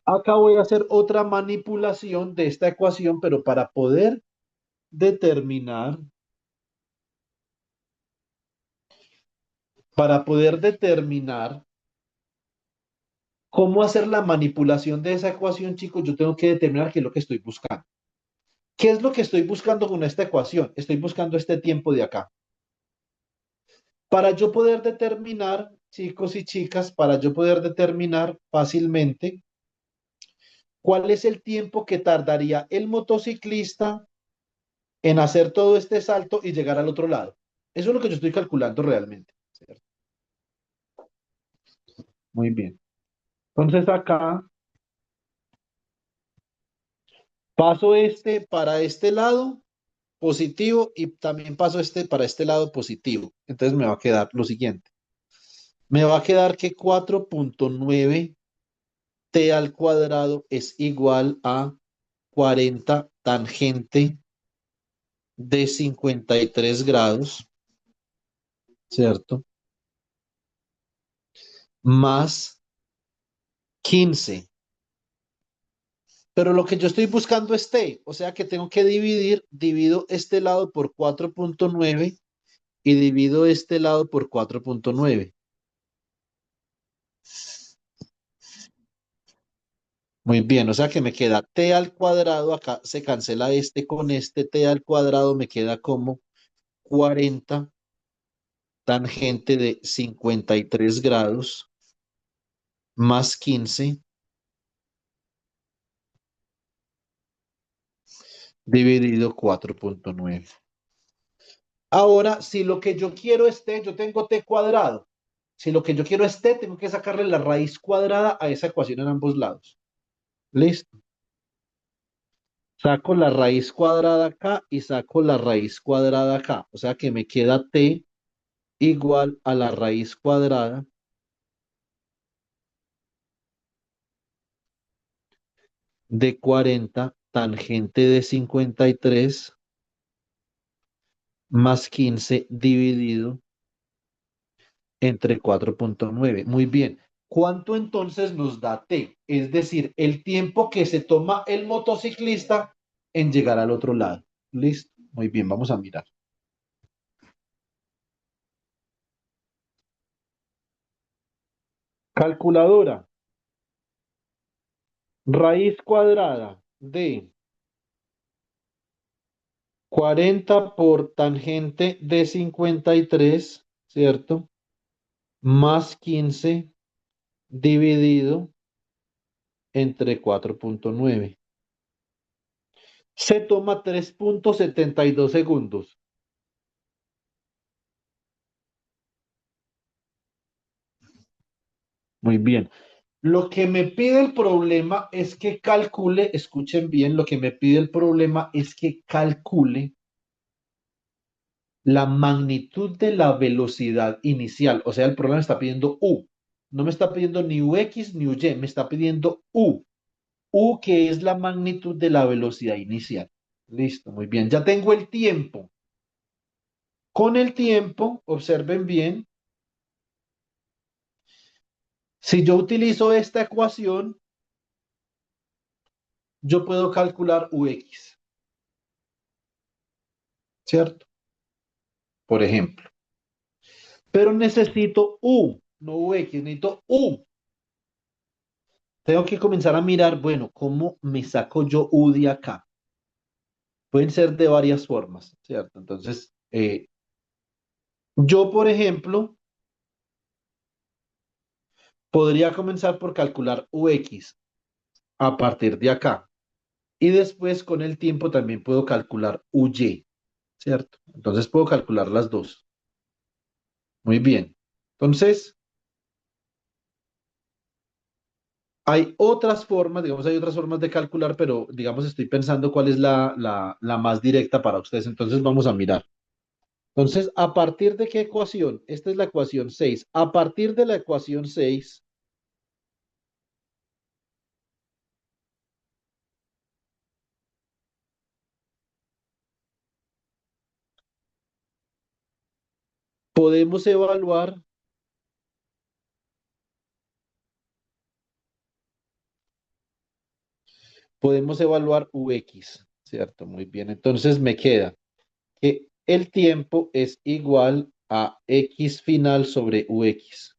Acá voy a hacer otra manipulación de esta ecuación, pero determinar, para poder determinar cómo hacer la manipulación de esa ecuación, chicos, yo tengo que determinar qué es lo que estoy buscando. ¿Qué es lo que estoy buscando con esta ecuación? Estoy buscando este tiempo de acá. Para yo poder determinar, chicos y chicas, para yo poder determinar fácilmente cuál es el tiempo que tardaría el motociclista en hacer todo este salto y llegar al otro lado. Eso es lo que yo estoy calculando realmente. ¿Cierto? Muy bien. Entonces acá paso este para este lado positivo y también paso este para este lado positivo. Entonces me va a quedar lo siguiente. Me va a quedar que 4,9 t al cuadrado es igual a 40 tangente de 53 grados, ¿cierto? Más 15. Pero lo que yo estoy buscando es t, o sea que tengo que divido este lado por 4,9 y divido este lado por 4,9. Muy bien, o sea que me queda t al cuadrado, acá se cancela este con este, t al cuadrado me queda como 40 tangente de 53 grados más 15 dividido 4,9. Ahora, si lo que yo quiero es t, yo tengo t cuadrado. Si lo que yo quiero es t, tengo que sacarle la raíz cuadrada a esa ecuación en ambos lados. ¿Listo? Saco la raíz cuadrada acá y saco la raíz cuadrada acá. O sea que me queda t igual a la raíz cuadrada de 40 tangente de 53 más 15 dividido entre 4,9. Muy bien. ¿Cuánto entonces nos da t? Es decir, el tiempo que se toma el motociclista en llegar al otro lado. ¿Listo? Muy bien, vamos a mirar. Calculadora. Raíz cuadrada de 40 por tangente de 53, ¿cierto? Más 15 dividido entre 4,9. Se toma 3.72 segundos. Muy bien. Lo que me pide el problema es que calcule, escuchen bien, lo que me pide el problema es que calcule la magnitud de la velocidad inicial. O sea, el problema me está pidiendo U. No me está pidiendo ni UX ni UY, me está pidiendo U. U, que es la magnitud de la velocidad inicial. Listo, muy bien. Ya tengo el tiempo. Con el tiempo, observen bien, si yo utilizo esta ecuación, yo puedo calcular UX, ¿cierto? Por ejemplo. Pero necesito U, no UX, necesito U. Tengo que comenzar a mirar, bueno, ¿cómo me saco yo U de acá? Pueden ser de varias formas, ¿cierto? Entonces, yo, por ejemplo, podría comenzar por calcular UX a partir de acá. Y después, con el tiempo, también puedo calcular UY, ¿cierto? Entonces, puedo calcular las dos. Muy bien. Entonces, hay otras formas, digamos, hay otras formas de calcular, pero digamos, estoy pensando cuál es la más directa para ustedes. Entonces, vamos a mirar. Entonces, ¿a partir de qué ecuación? Esta es la ecuación 6. A partir de la ecuación 6, podemos evaluar, UX, ¿cierto? Muy bien. Entonces, me queda que el tiempo es igual a X final sobre UX.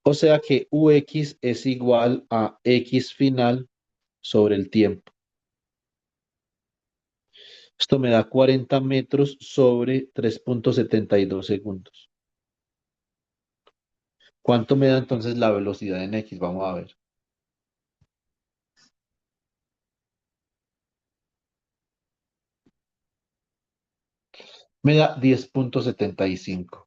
O sea que UX es igual a X final sobre el tiempo. Esto me da 40 metros sobre 3.72 segundos. ¿Cuánto me da entonces la velocidad en X? Vamos a ver. Me da 10.75.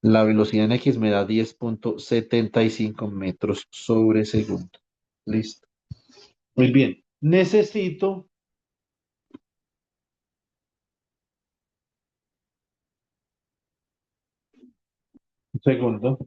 La velocidad en X me da 10.75 metros sobre segundo. Listo. Muy bien. Necesito, un segundo.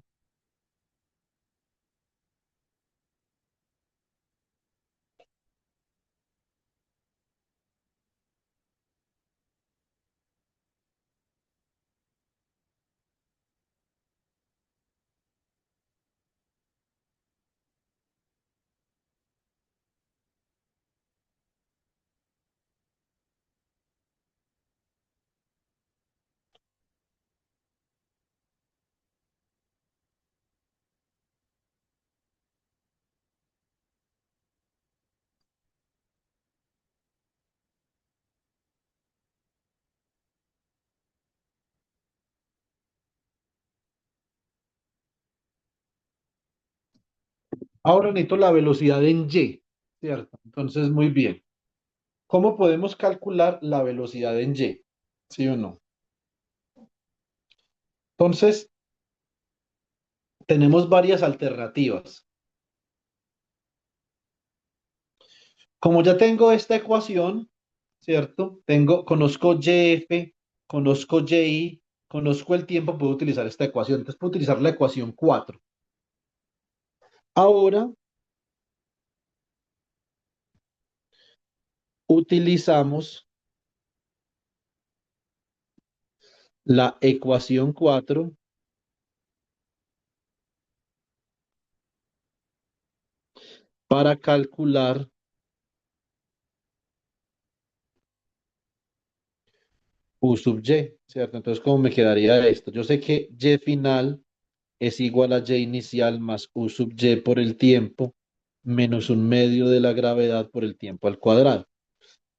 Ahora necesito la velocidad en Y, ¿cierto? Entonces, muy bien. ¿Cómo podemos calcular la velocidad en Y? ¿Sí o no? Entonces, tenemos varias alternativas. Como ya tengo esta ecuación, ¿cierto? Conozco YF, conozco YI, conozco el tiempo, puedo utilizar esta ecuación. Entonces puedo utilizar la ecuación 4. Ahora utilizamos la ecuación 4 para calcular U sub Y, ¿cierto? Entonces, ¿cómo me quedaría esto? Yo sé que Y final es igual a Y inicial más U sub Y por el tiempo menos un medio de la gravedad por el tiempo al cuadrado.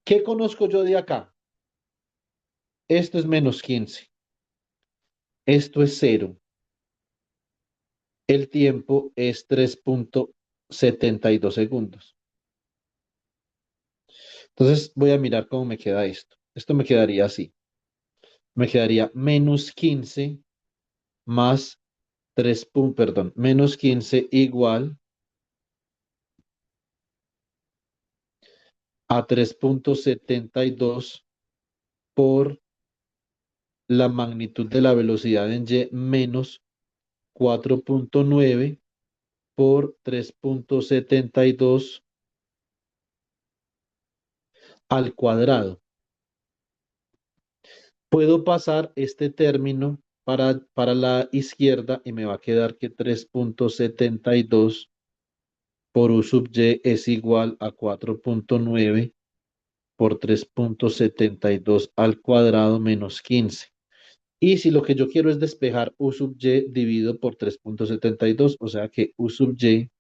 ¿Qué conozco yo de acá? Esto es menos 15. Esto es cero. El tiempo es 3. segundos. Entonces voy a mirar cómo me queda esto. Esto me quedaría así. Me quedaría menos 15 más 3 perdón, menos 15 igual a 3,72 por la magnitud de la velocidad en y menos 4,9 por 3,72 al cuadrado. Puedo pasar este término para la izquierda y me va a quedar que 3,72 por u sub y es igual a 4,9 por 3,72 al cuadrado menos 15. Y si lo que yo quiero es despejar u sub y dividido por 3,72, o sea que u sub y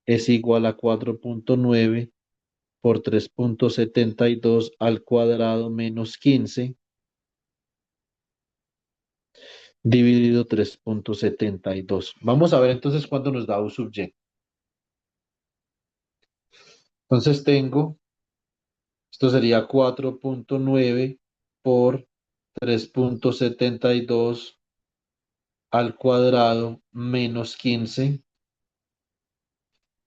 es igual a 4,9 por 3,72 al cuadrado menos 15 dividido 3,72. Vamos a ver entonces cuánto nos da u sub y. Entonces tengo, esto sería 4,9 por 3,72 al cuadrado menos 15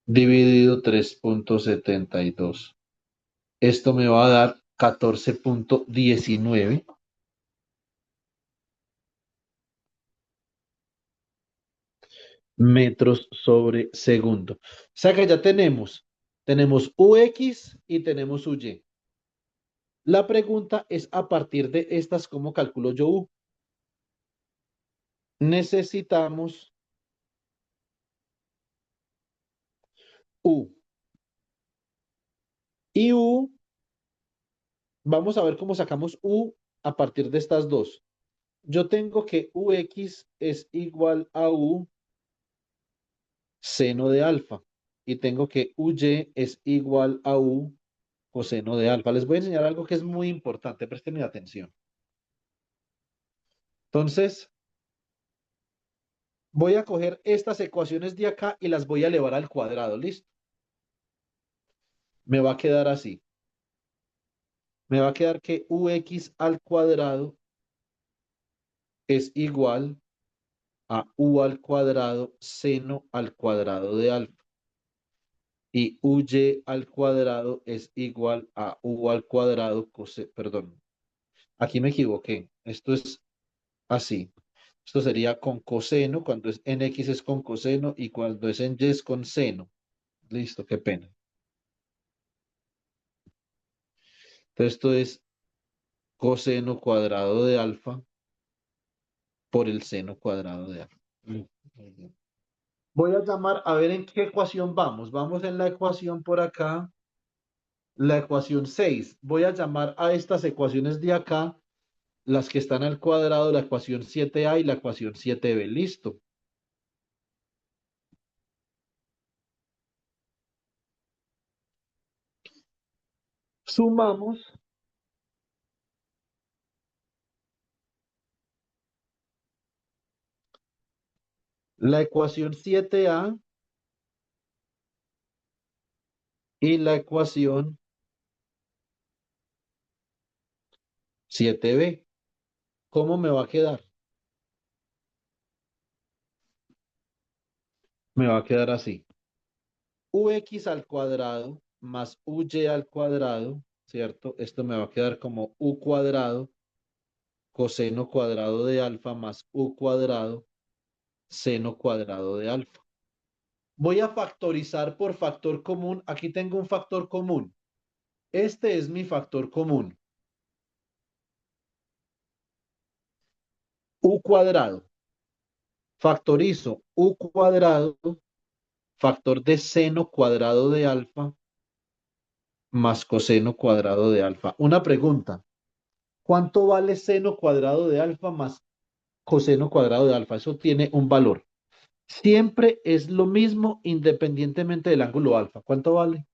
dividido 3,72. Esto me va a dar 14,19 metros sobre segundo. O sea que ya tenemos UX y tenemos UY. La pregunta es a partir de estas, ¿cómo calculo yo U? Necesitamos U. Y U, vamos a ver cómo sacamos U a partir de estas dos. Yo tengo que UX es igual a U seno de alfa. Y tengo que UY es igual a U coseno de alfa. Les voy a enseñar algo que es muy importante. Presten atención. Entonces, voy a coger estas ecuaciones de acá y las voy a elevar al cuadrado. ¿Listo? Me va a quedar así. Me va a quedar que UX al cuadrado es igual a U al cuadrado seno al cuadrado de alfa. Y UY al cuadrado es igual a U al cuadrado perdón, aquí me equivoqué. Esto es así. Esto sería con coseno, cuando es en X es con coseno y cuando es en Y es con seno. Listo, qué pena. Entonces esto es coseno cuadrado de alfa por el seno cuadrado de alfa. Muy bien. Voy a llamar a ver en qué ecuación vamos. Vamos en la ecuación por acá, la ecuación 6. Voy a llamar a estas ecuaciones de acá, las que están al cuadrado, la ecuación 7a y la ecuación 7b. Listo. Sumamos la ecuación 7a y la ecuación 7b. ¿Cómo me va a quedar? Me va a quedar así. Ux al cuadrado más uy al cuadrado, ¿cierto? Esto me va a quedar como u cuadrado coseno cuadrado de alfa más u cuadrado seno cuadrado de alfa. Voy a factorizar por factor común. Aquí tengo un factor común. Este es mi factor común. U cuadrado. Factorizo u cuadrado, factor de seno cuadrado de alfa más coseno cuadrado de alfa. Una pregunta. ¿Cuánto vale seno cuadrado de alfa más coseno cuadrado de alfa? Eso tiene un valor. Siempre es lo mismo independientemente del ángulo alfa. ¿Cuánto vale?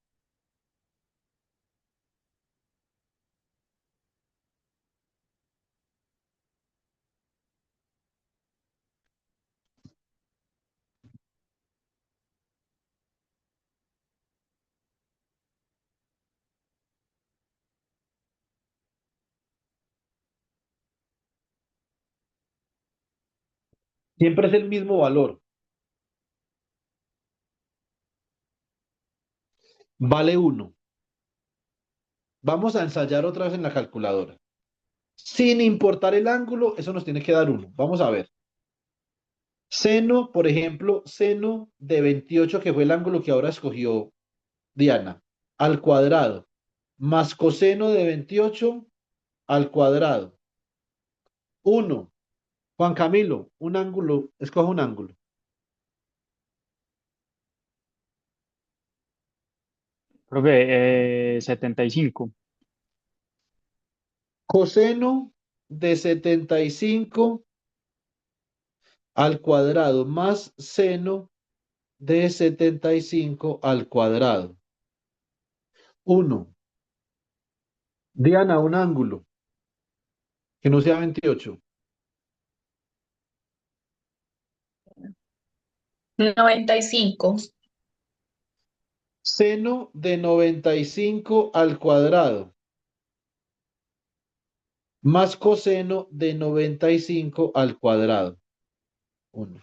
Siempre es el mismo valor. Vale 1. Vamos a ensayar otra vez en la calculadora. Sin importar el ángulo, eso nos tiene que dar 1. Vamos a ver. Seno, por ejemplo, seno de 28, que fue el ángulo que ahora escogió Diana, al cuadrado, más coseno de 28 al cuadrado. 1. Juan Camilo, un ángulo, escoja un ángulo. Profe, 75. Coseno de 75 al cuadrado más seno de 75 al cuadrado. 1. Diana, un ángulo que no sea 28. 95. Seno de 95 al cuadrado más coseno de 95 al cuadrado. 1.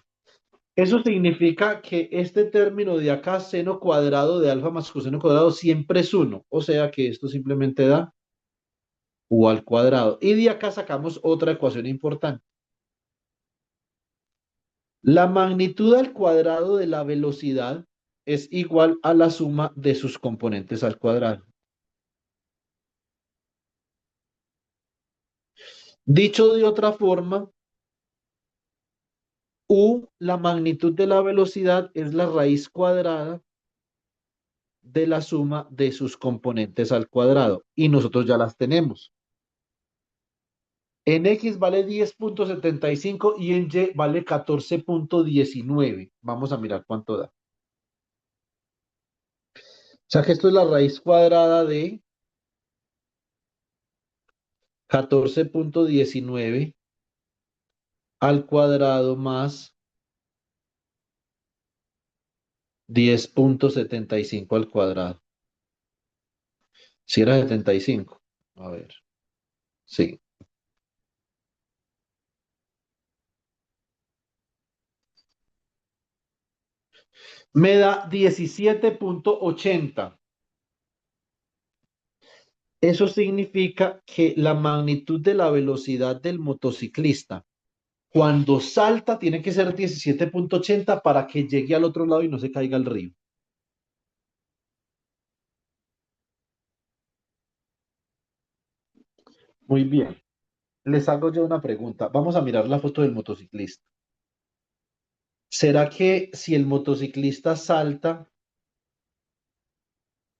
Eso significa que este término de acá, seno cuadrado de alfa más coseno cuadrado, siempre es 1. O sea que esto simplemente da u al cuadrado. Y de acá sacamos otra ecuación importante. La magnitud al cuadrado de la velocidad es igual a la suma de sus componentes al cuadrado. Dicho de otra forma, U, la magnitud de la velocidad, es la raíz cuadrada de la suma de sus componentes al cuadrado. Y nosotros ya las tenemos. En X vale 10,75 y en Y vale 14,19. Vamos a mirar cuánto da. O sea que esto es la raíz cuadrada de 14,19 al cuadrado más 10,75 al cuadrado. Si era 75. A ver. Sí. Me da 17,80. Eso significa que la magnitud de la velocidad del motociclista cuando salta tiene que ser 17,80 para que llegue al otro lado y no se caiga al río. Muy bien. Les hago yo una pregunta. Vamos a mirar la foto del motociclista. ¿Será que si el motociclista salta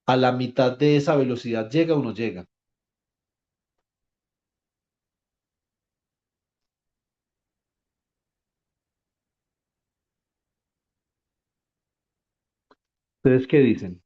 a la mitad de esa velocidad, llega o no llega? ¿Ustedes qué dicen?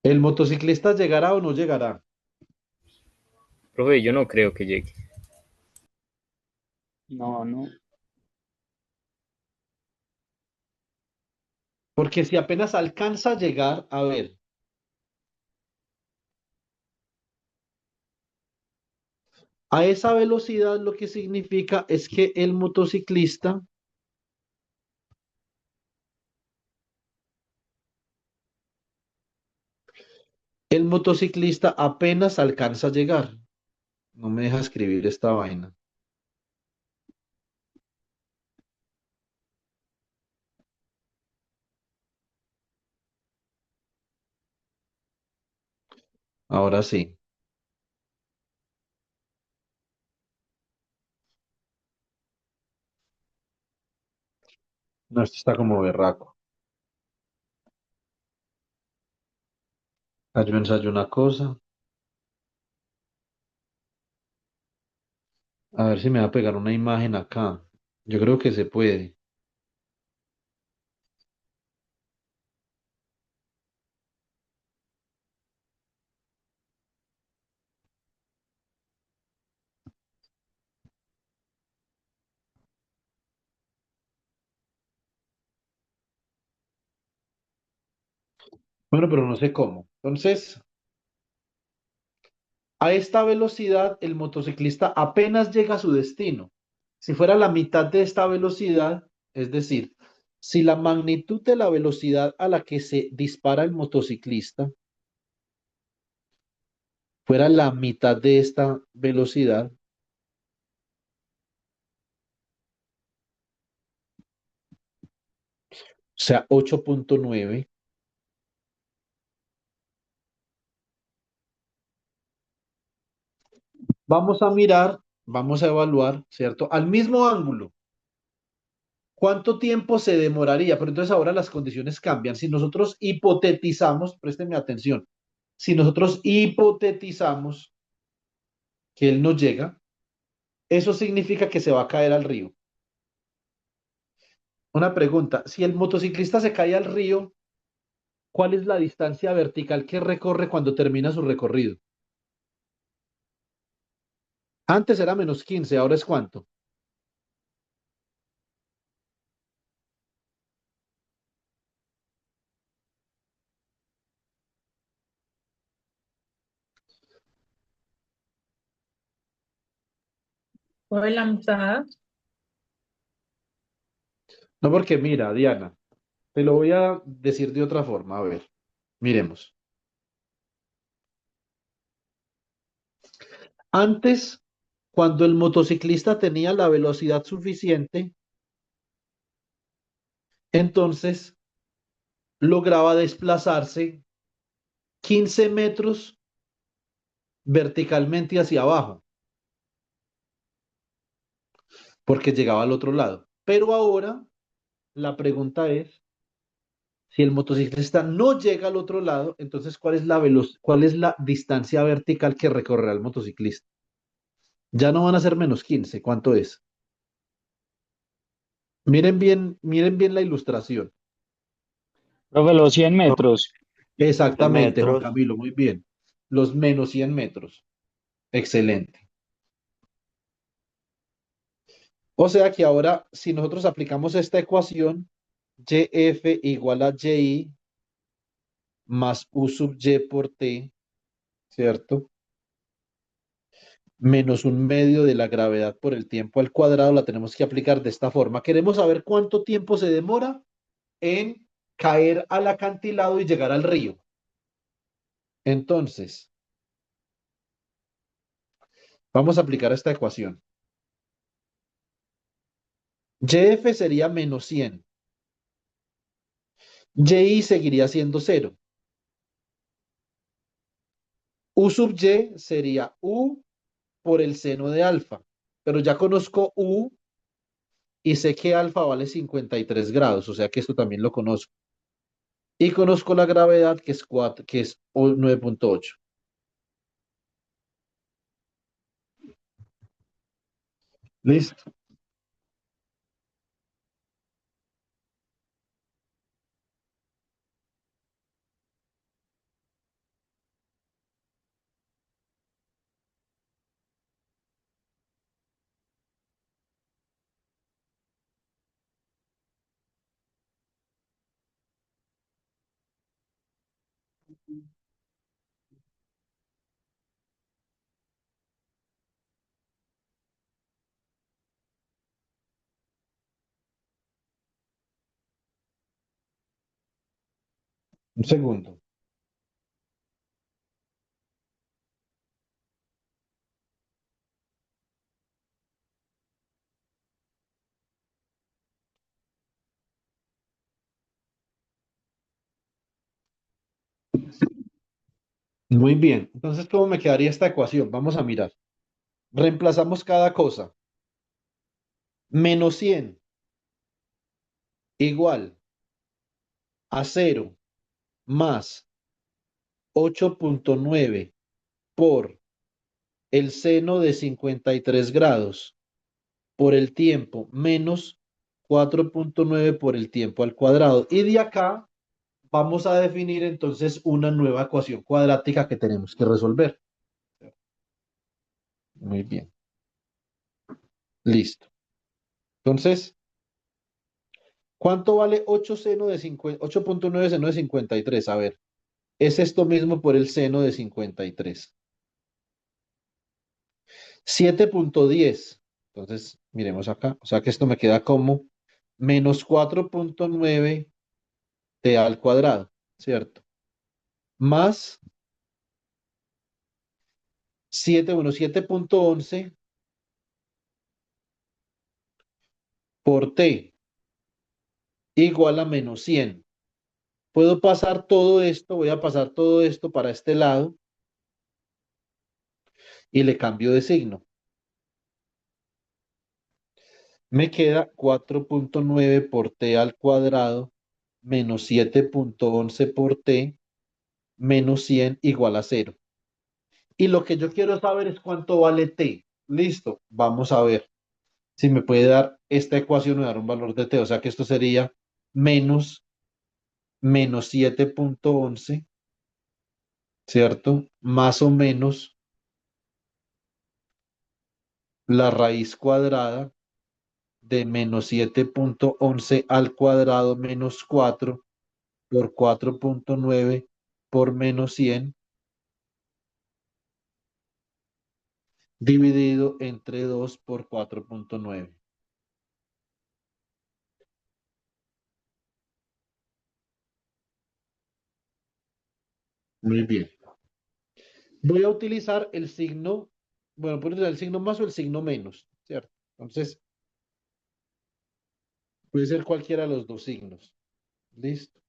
¿El motociclista llegará o no llegará? Profe, yo no creo que llegue. No, no. Porque si apenas alcanza a llegar, a ver, a esa velocidad lo que significa es que el motociclista apenas alcanza a llegar. No me deja escribir esta vaina. Ahora sí. No, esto está como berraco. Yo ensayo una cosa. A ver si me va a pegar una imagen acá. Yo creo que se puede. Bueno, pero no sé cómo. Entonces, a esta velocidad, el motociclista apenas llega a su destino. Si fuera la mitad de esta velocidad, es decir, si la magnitud de la velocidad a la que se dispara el motociclista fuera la mitad de esta velocidad, o sea, 8.9, vamos a mirar, vamos a evaluar, ¿cierto? Al mismo ángulo, ¿cuánto tiempo se demoraría? Pero entonces ahora las condiciones cambian. Si nosotros hipotetizamos, présteme atención, si nosotros hipotetizamos que él no llega, eso significa que se va a caer al río. Una pregunta, si el motociclista se cae al río, ¿cuál es la distancia vertical que recorre cuando termina su recorrido? Antes era -15, ahora es ¿cuánto? Fue la mitad. No, porque mira, Diana, te lo voy a decir de otra forma. A ver, miremos. Antes, cuando el motociclista tenía la velocidad suficiente, entonces lograba desplazarse 15 metros verticalmente hacia abajo, porque llegaba al otro lado. Pero ahora la pregunta es, si el motociclista no llega al otro lado, entonces ¿cuál es la distancia vertical que recorrerá el motociclista? Ya no van a ser -15, ¿cuánto es? Miren bien la ilustración. Profe, los 100 metros. 100 Exactamente, Juan metros. Camilo, muy bien. Los -100 metros. Excelente. O sea que ahora, si nosotros aplicamos esta ecuación, YF igual a YI más U sub Y por T, ¿cierto? Menos 1/2 de la gravedad por el tiempo al cuadrado, la tenemos que aplicar de esta forma. Queremos saber cuánto tiempo se demora en caer al acantilado y llegar al río. Entonces, vamos a aplicar esta ecuación. YF sería -100. Y seguiría siendo 0. U sub Y sería U por el seno de alfa. Pero ya conozco U y sé que alfa vale 53 grados, o sea que esto también lo conozco. Y conozco la gravedad que es 4, que es 9.8. ¿Listo? Un segundo. Muy bien. Entonces, ¿cómo me quedaría esta ecuación? Vamos a mirar. Reemplazamos cada cosa. -100 igual a 0 más 8.9 por el seno de 53 grados por el tiempo menos 4.9 por el tiempo al cuadrado. Y de acá vamos a definir entonces una nueva ecuación cuadrática que tenemos que resolver. Muy bien. Listo. Entonces, ¿cuánto vale 8 seno de 50, 8.9 seno de 53? A ver. es esto mismo por el seno de 53. 7.10. Entonces, miremos acá. O sea que esto me queda como menos 4.9 t al cuadrado, ¿cierto? Más 7.11 por t igual a menos 100. Puedo pasar todo esto, voy a pasar todo esto para este lado y le cambio de signo. Me queda 4.9 por t al cuadrado menos 7.11 por t menos 100 igual a 0. Y lo que yo quiero saber es cuánto vale t. Listo, vamos a ver si me puede dar esta ecuación o dar un valor de t. O sea que esto sería menos 7.11, ¿cierto? Más o menos la raíz cuadrada de menos 7.11 al cuadrado menos 4 por 4.9 por menos 100 dividido entre 2 por 4.9. Muy bien. Voy a utilizar el signo, bueno, puedo utilizar el signo más o el signo menos, ¿cierto? Entonces, puede ser cualquiera de los dos signos. Listo.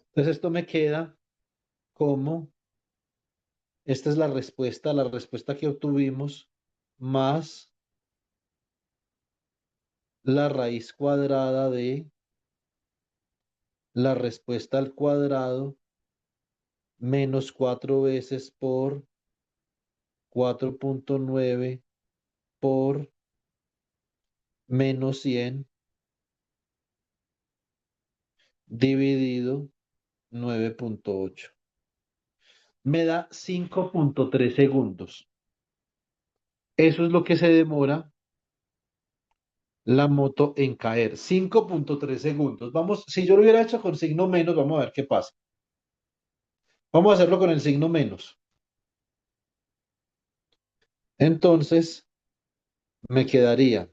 Entonces, esto me queda como, esta es la respuesta que obtuvimos, más la raíz cuadrada de la respuesta al cuadrado menos 4 veces por 4.9 por menos 100 dividido 9.8. Me da 5.3 segundos. Eso es lo que se demora la moto en caer. 5.3 segundos. Vamos, si yo lo hubiera hecho con signo menos, vamos a ver qué pasa. Vamos a hacerlo con el signo menos. Entonces, me quedaría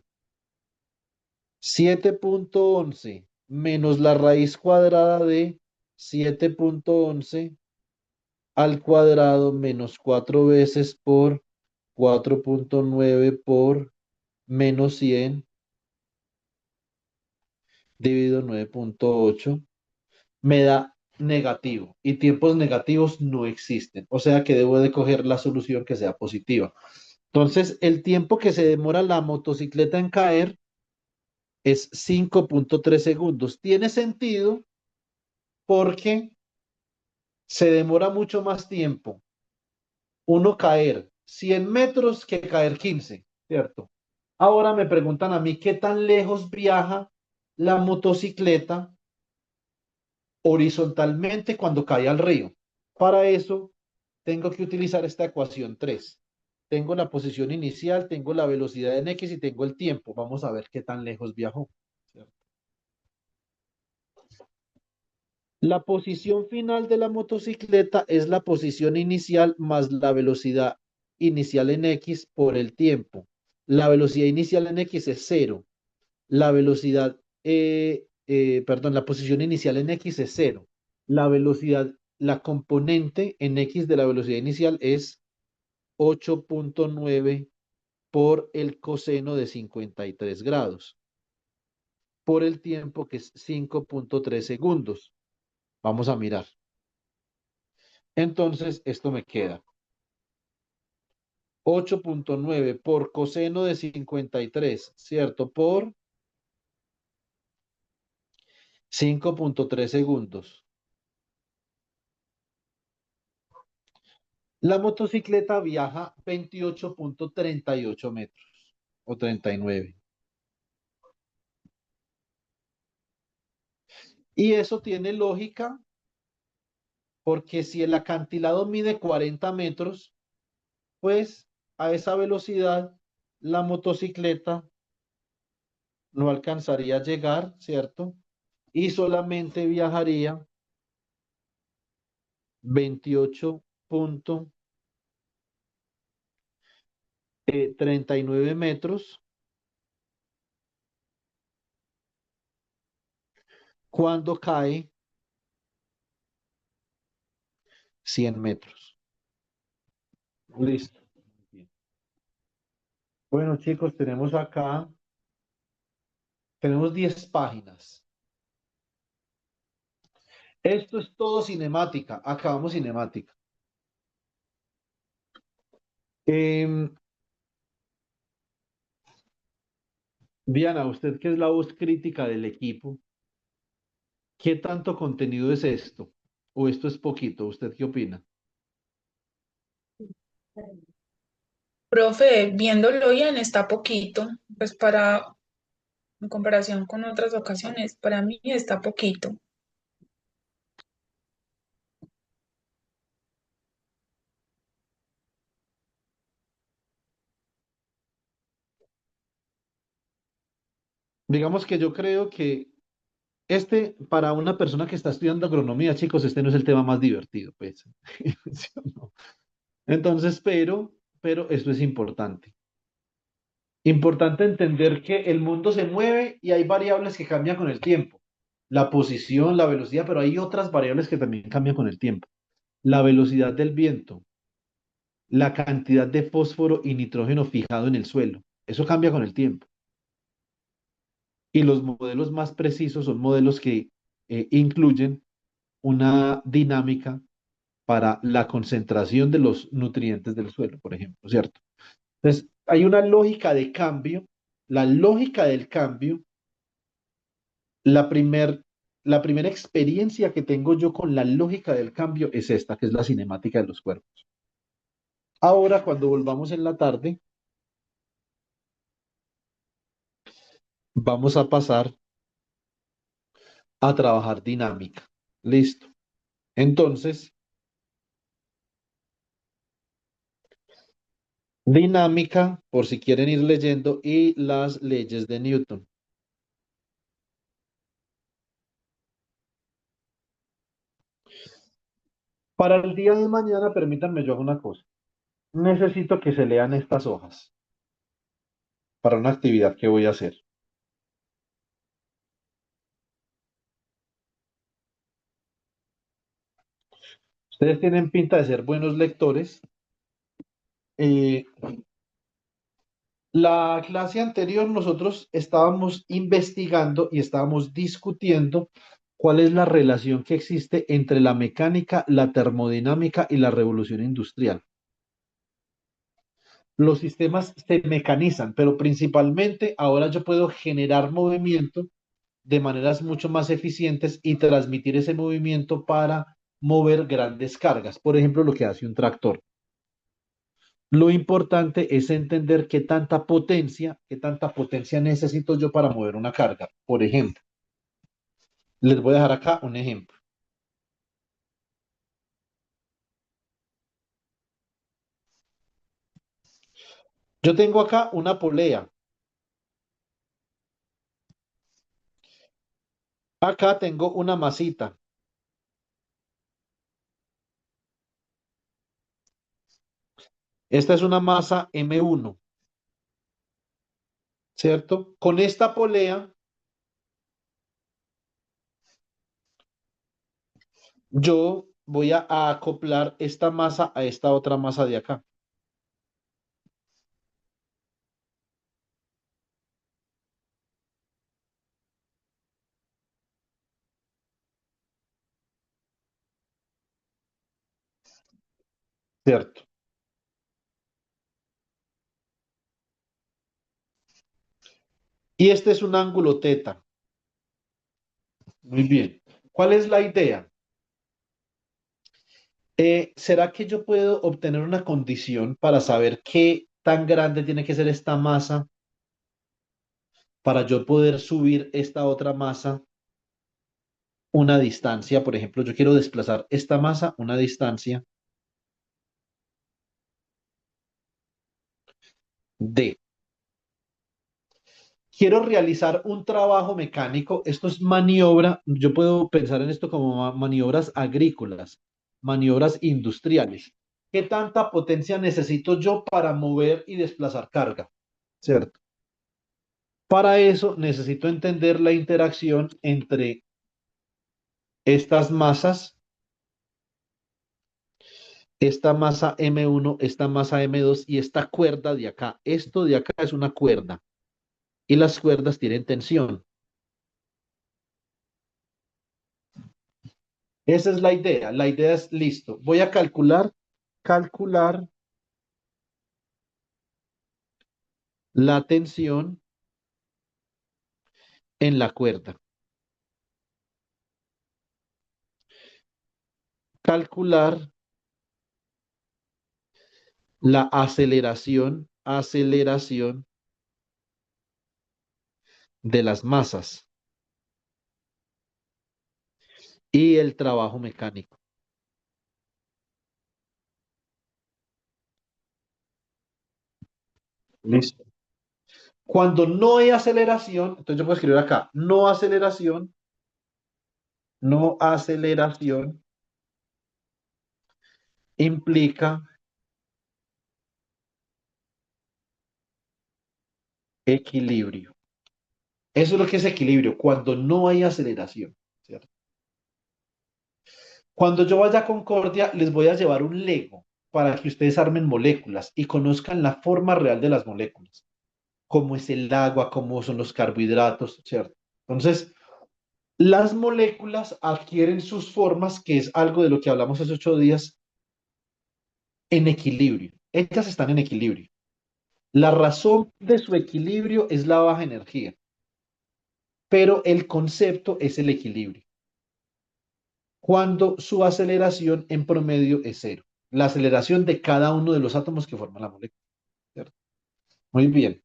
7.11 menos la raíz cuadrada de 7.11 al cuadrado menos 4 veces por 4.9 por menos 100 dividido 9.8 me da negativo y tiempos negativos no existen. O sea que debo de coger la solución que sea positiva. Entonces, el tiempo que se demora la motocicleta en caer es 5.3 segundos. Tiene sentido porque se demora mucho más tiempo uno caer 100 metros que caer 15, ¿cierto? Ahora me preguntan a mí qué tan lejos viaja la motocicleta horizontalmente cuando cae al río. Para eso, tengo que utilizar esta ecuación 3. Tengo la posición inicial, tengo la velocidad en X y tengo el tiempo. Vamos a ver qué tan lejos viajó, ¿cierto? La posición final de la motocicleta es la posición inicial más la velocidad inicial en X por el tiempo. La velocidad inicial en X es cero. La velocidad, perdón, la posición inicial en X es cero. La velocidad, la componente en X de la velocidad inicial es 8.9 por el coseno de 53 grados, por el tiempo que es 5.3 segundos. Vamos a mirar. Entonces, esto me queda 8.9 por coseno de 53, ¿cierto? Por 5.3 segundos. La motocicleta viaja 28.38 metros o 39. Y eso tiene lógica porque si el acantilado mide 40 metros, pues a esa velocidad la motocicleta no alcanzaría a llegar, ¿cierto? Y solamente viajaría 28,39 metros cuando cae 100 metros. Listo. Bueno, chicos, tenemos 10 páginas. Esto es todo cinemática. Acabamos cinemática. Em, Diana, usted que es la voz crítica del equipo, ¿qué tanto contenido es esto? ¿O esto es poquito? ¿Usted qué opina? Profe, viéndolo bien, está poquito, pues en comparación con otras ocasiones, para mí está poquito. Digamos que yo creo que para una persona que está estudiando agronomía, chicos, este no es el tema más divertido, pues. ¿Sí o no? Entonces, pero esto es importante. Importante entender que el mundo se mueve y hay variables que cambian con el tiempo. La posición, la velocidad, pero hay otras variables que también cambian con el tiempo. La velocidad del viento, la cantidad de fósforo y nitrógeno fijado en el suelo. Eso cambia con el tiempo. Y los modelos más precisos son modelos que incluyen una dinámica para la concentración de los nutrientes del suelo, por ejemplo, ¿cierto? Entonces, hay una lógica de cambio. La lógica del cambio, la primer, la primera experiencia que tengo yo con la lógica del cambio es esta, que es la cinemática de los cuerpos. Ahora, cuando volvamos en la tarde, vamos a pasar a trabajar dinámica. Listo. Entonces, dinámica, por si quieren ir leyendo, y las leyes de Newton. Para el día de mañana, permítanme yo hago una cosa. Necesito que se lean estas hojas para una actividad que voy a hacer. Ustedes tienen pinta de ser buenos lectores. Eh, la clase anterior nosotros estábamos investigando y estábamos discutiendo cuál es la relación que existe entre la mecánica, la termodinámica y la revolución industrial. Los sistemas se mecanizan, pero principalmente ahora yo puedo generar movimiento de maneras mucho más eficientes y transmitir ese movimiento para mover grandes cargas. Por ejemplo, lo que hace un tractor. Lo importante es entender qué tanta potencia necesito yo para mover una carga. Por ejemplo, les voy a dejar acá un ejemplo. Yo tengo acá una polea. Acá tengo una masita. Esta es una masa M1, ¿cierto? Con esta polea, yo voy a acoplar esta masa a esta otra masa de acá. ¿Cierto? Y este es un ángulo teta. Muy bien. ¿Cuál es la idea? ¿Será que yo puedo obtener una condición para saber qué tan grande tiene que ser esta masa para yo poder subir esta otra masa una distancia? Por ejemplo, yo quiero desplazar esta masa una distancia D. Quiero realizar un trabajo mecánico. Esto es maniobra. Yo puedo pensar en esto como maniobras agrícolas. maniobras industriales. ¿Qué tanta potencia necesito yo para mover y desplazar carga? ¿Cierto? Para eso necesito entender la interacción entre estas masas, esta masa M1, esta masa M2 y esta cuerda de acá. Esto de acá es una cuerda y las cuerdas tienen tensión. Esa es la idea. La idea es, listo, voy a calcular la tensión en la cuerda. Calcular la aceleración de las masas y el trabajo mecánico. Listo. Cuando no hay aceleración, entonces yo puedo escribir acá, no aceleración implica equilibrio. Eso es lo que es equilibrio, cuando no hay aceleración, ¿cierto? Cuando yo vaya a Concordia, les voy a llevar un Lego para que ustedes armen moléculas y conozcan la forma real de las moléculas, cómo es el agua, cómo son los carbohidratos, ¿cierto? Entonces, las moléculas adquieren sus formas, que es algo de lo que hablamos hace 8 días, en equilibrio. Ellas están en equilibrio. La razón de su equilibrio es la baja energía, pero el concepto es el equilibrio. Cuando su aceleración en promedio es cero. La aceleración de cada uno de los átomos que forman la molécula, ¿cierto? Muy bien.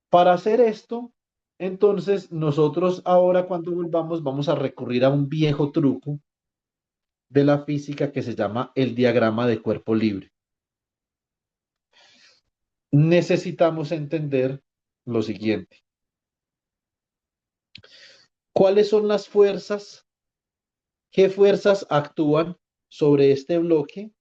Para hacer esto, entonces nosotros ahora cuando volvamos vamos a recurrir a un viejo truco de la física que se llama el diagrama de cuerpo libre. Necesitamos entender lo siguiente. ¿Cuáles son las fuerzas? ¿Qué fuerzas actúan sobre este bloque?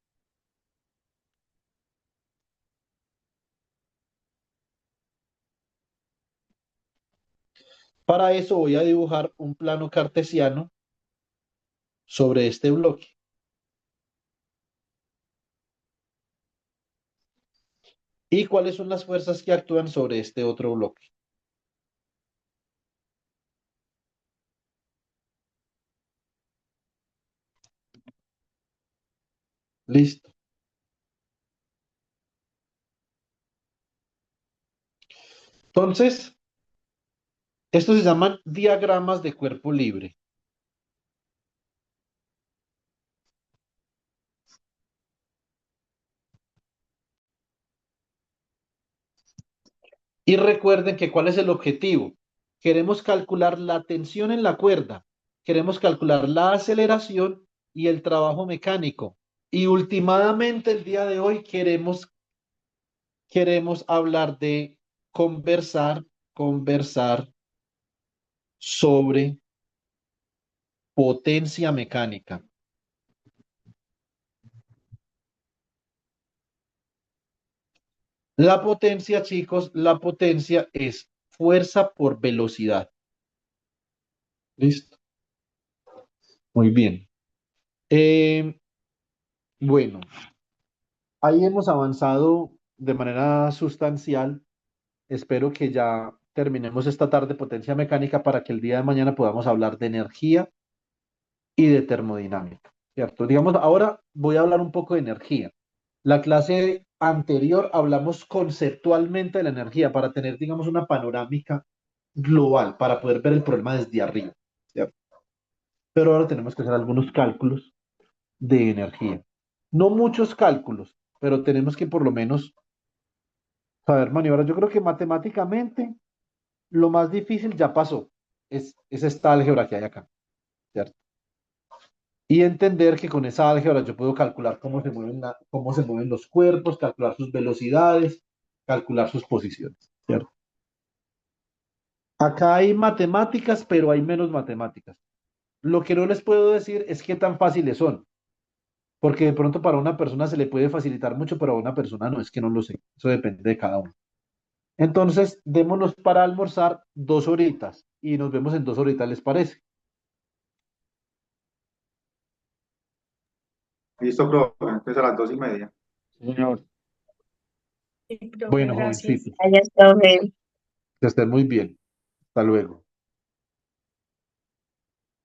Para eso voy a dibujar un plano cartesiano sobre este bloque. ¿Y cuáles son las fuerzas que actúan sobre este otro bloque? Listo. Entonces, estos se llaman diagramas de cuerpo libre. Y recuerden que ¿cuál es el objetivo? Queremos calcular la tensión en la cuerda, queremos calcular la aceleración y el trabajo mecánico. Y últimamente el día de hoy queremos hablar de conversar sobre potencia mecánica. La potencia, chicos, la potencia es fuerza por velocidad. ¿Listo? Muy bien. Bueno, ahí hemos avanzado de manera sustancial. Espero que ya terminemos esta tarde potencia mecánica para que el día de mañana podamos hablar de energía y de termodinámica, ¿cierto? Digamos, ahora voy a hablar un poco de energía. La clase anterior hablamos conceptualmente de la energía para tener, digamos, una panorámica global, para poder ver el problema desde arriba, ¿cierto? Pero ahora tenemos que hacer algunos cálculos de energía. No muchos cálculos, pero tenemos que por lo menos saber maniobrar. Yo creo que matemáticamente lo más difícil ya pasó. Es esta álgebra que hay acá, ¿cierto? Y entender que con esa álgebra yo puedo calcular cómo se mueven los cuerpos, calcular sus velocidades, calcular sus posiciones, ¿cierto? Acá hay matemáticas, pero hay menos matemáticas. Lo que no les puedo decir es qué tan fáciles son. porque de pronto para una persona se le puede facilitar mucho, pero a una persona no, es que no lo sé. Eso depende de cada uno. Entonces, démonos para almorzar 2 horitas y nos vemos en 2 horitas, ¿les parece? Listo, profe, entonces a las 2:30. Sí, señor. Sí, profe, Bueno, gracias. jovencitos, Allá está, que estén muy bien. Hasta luego.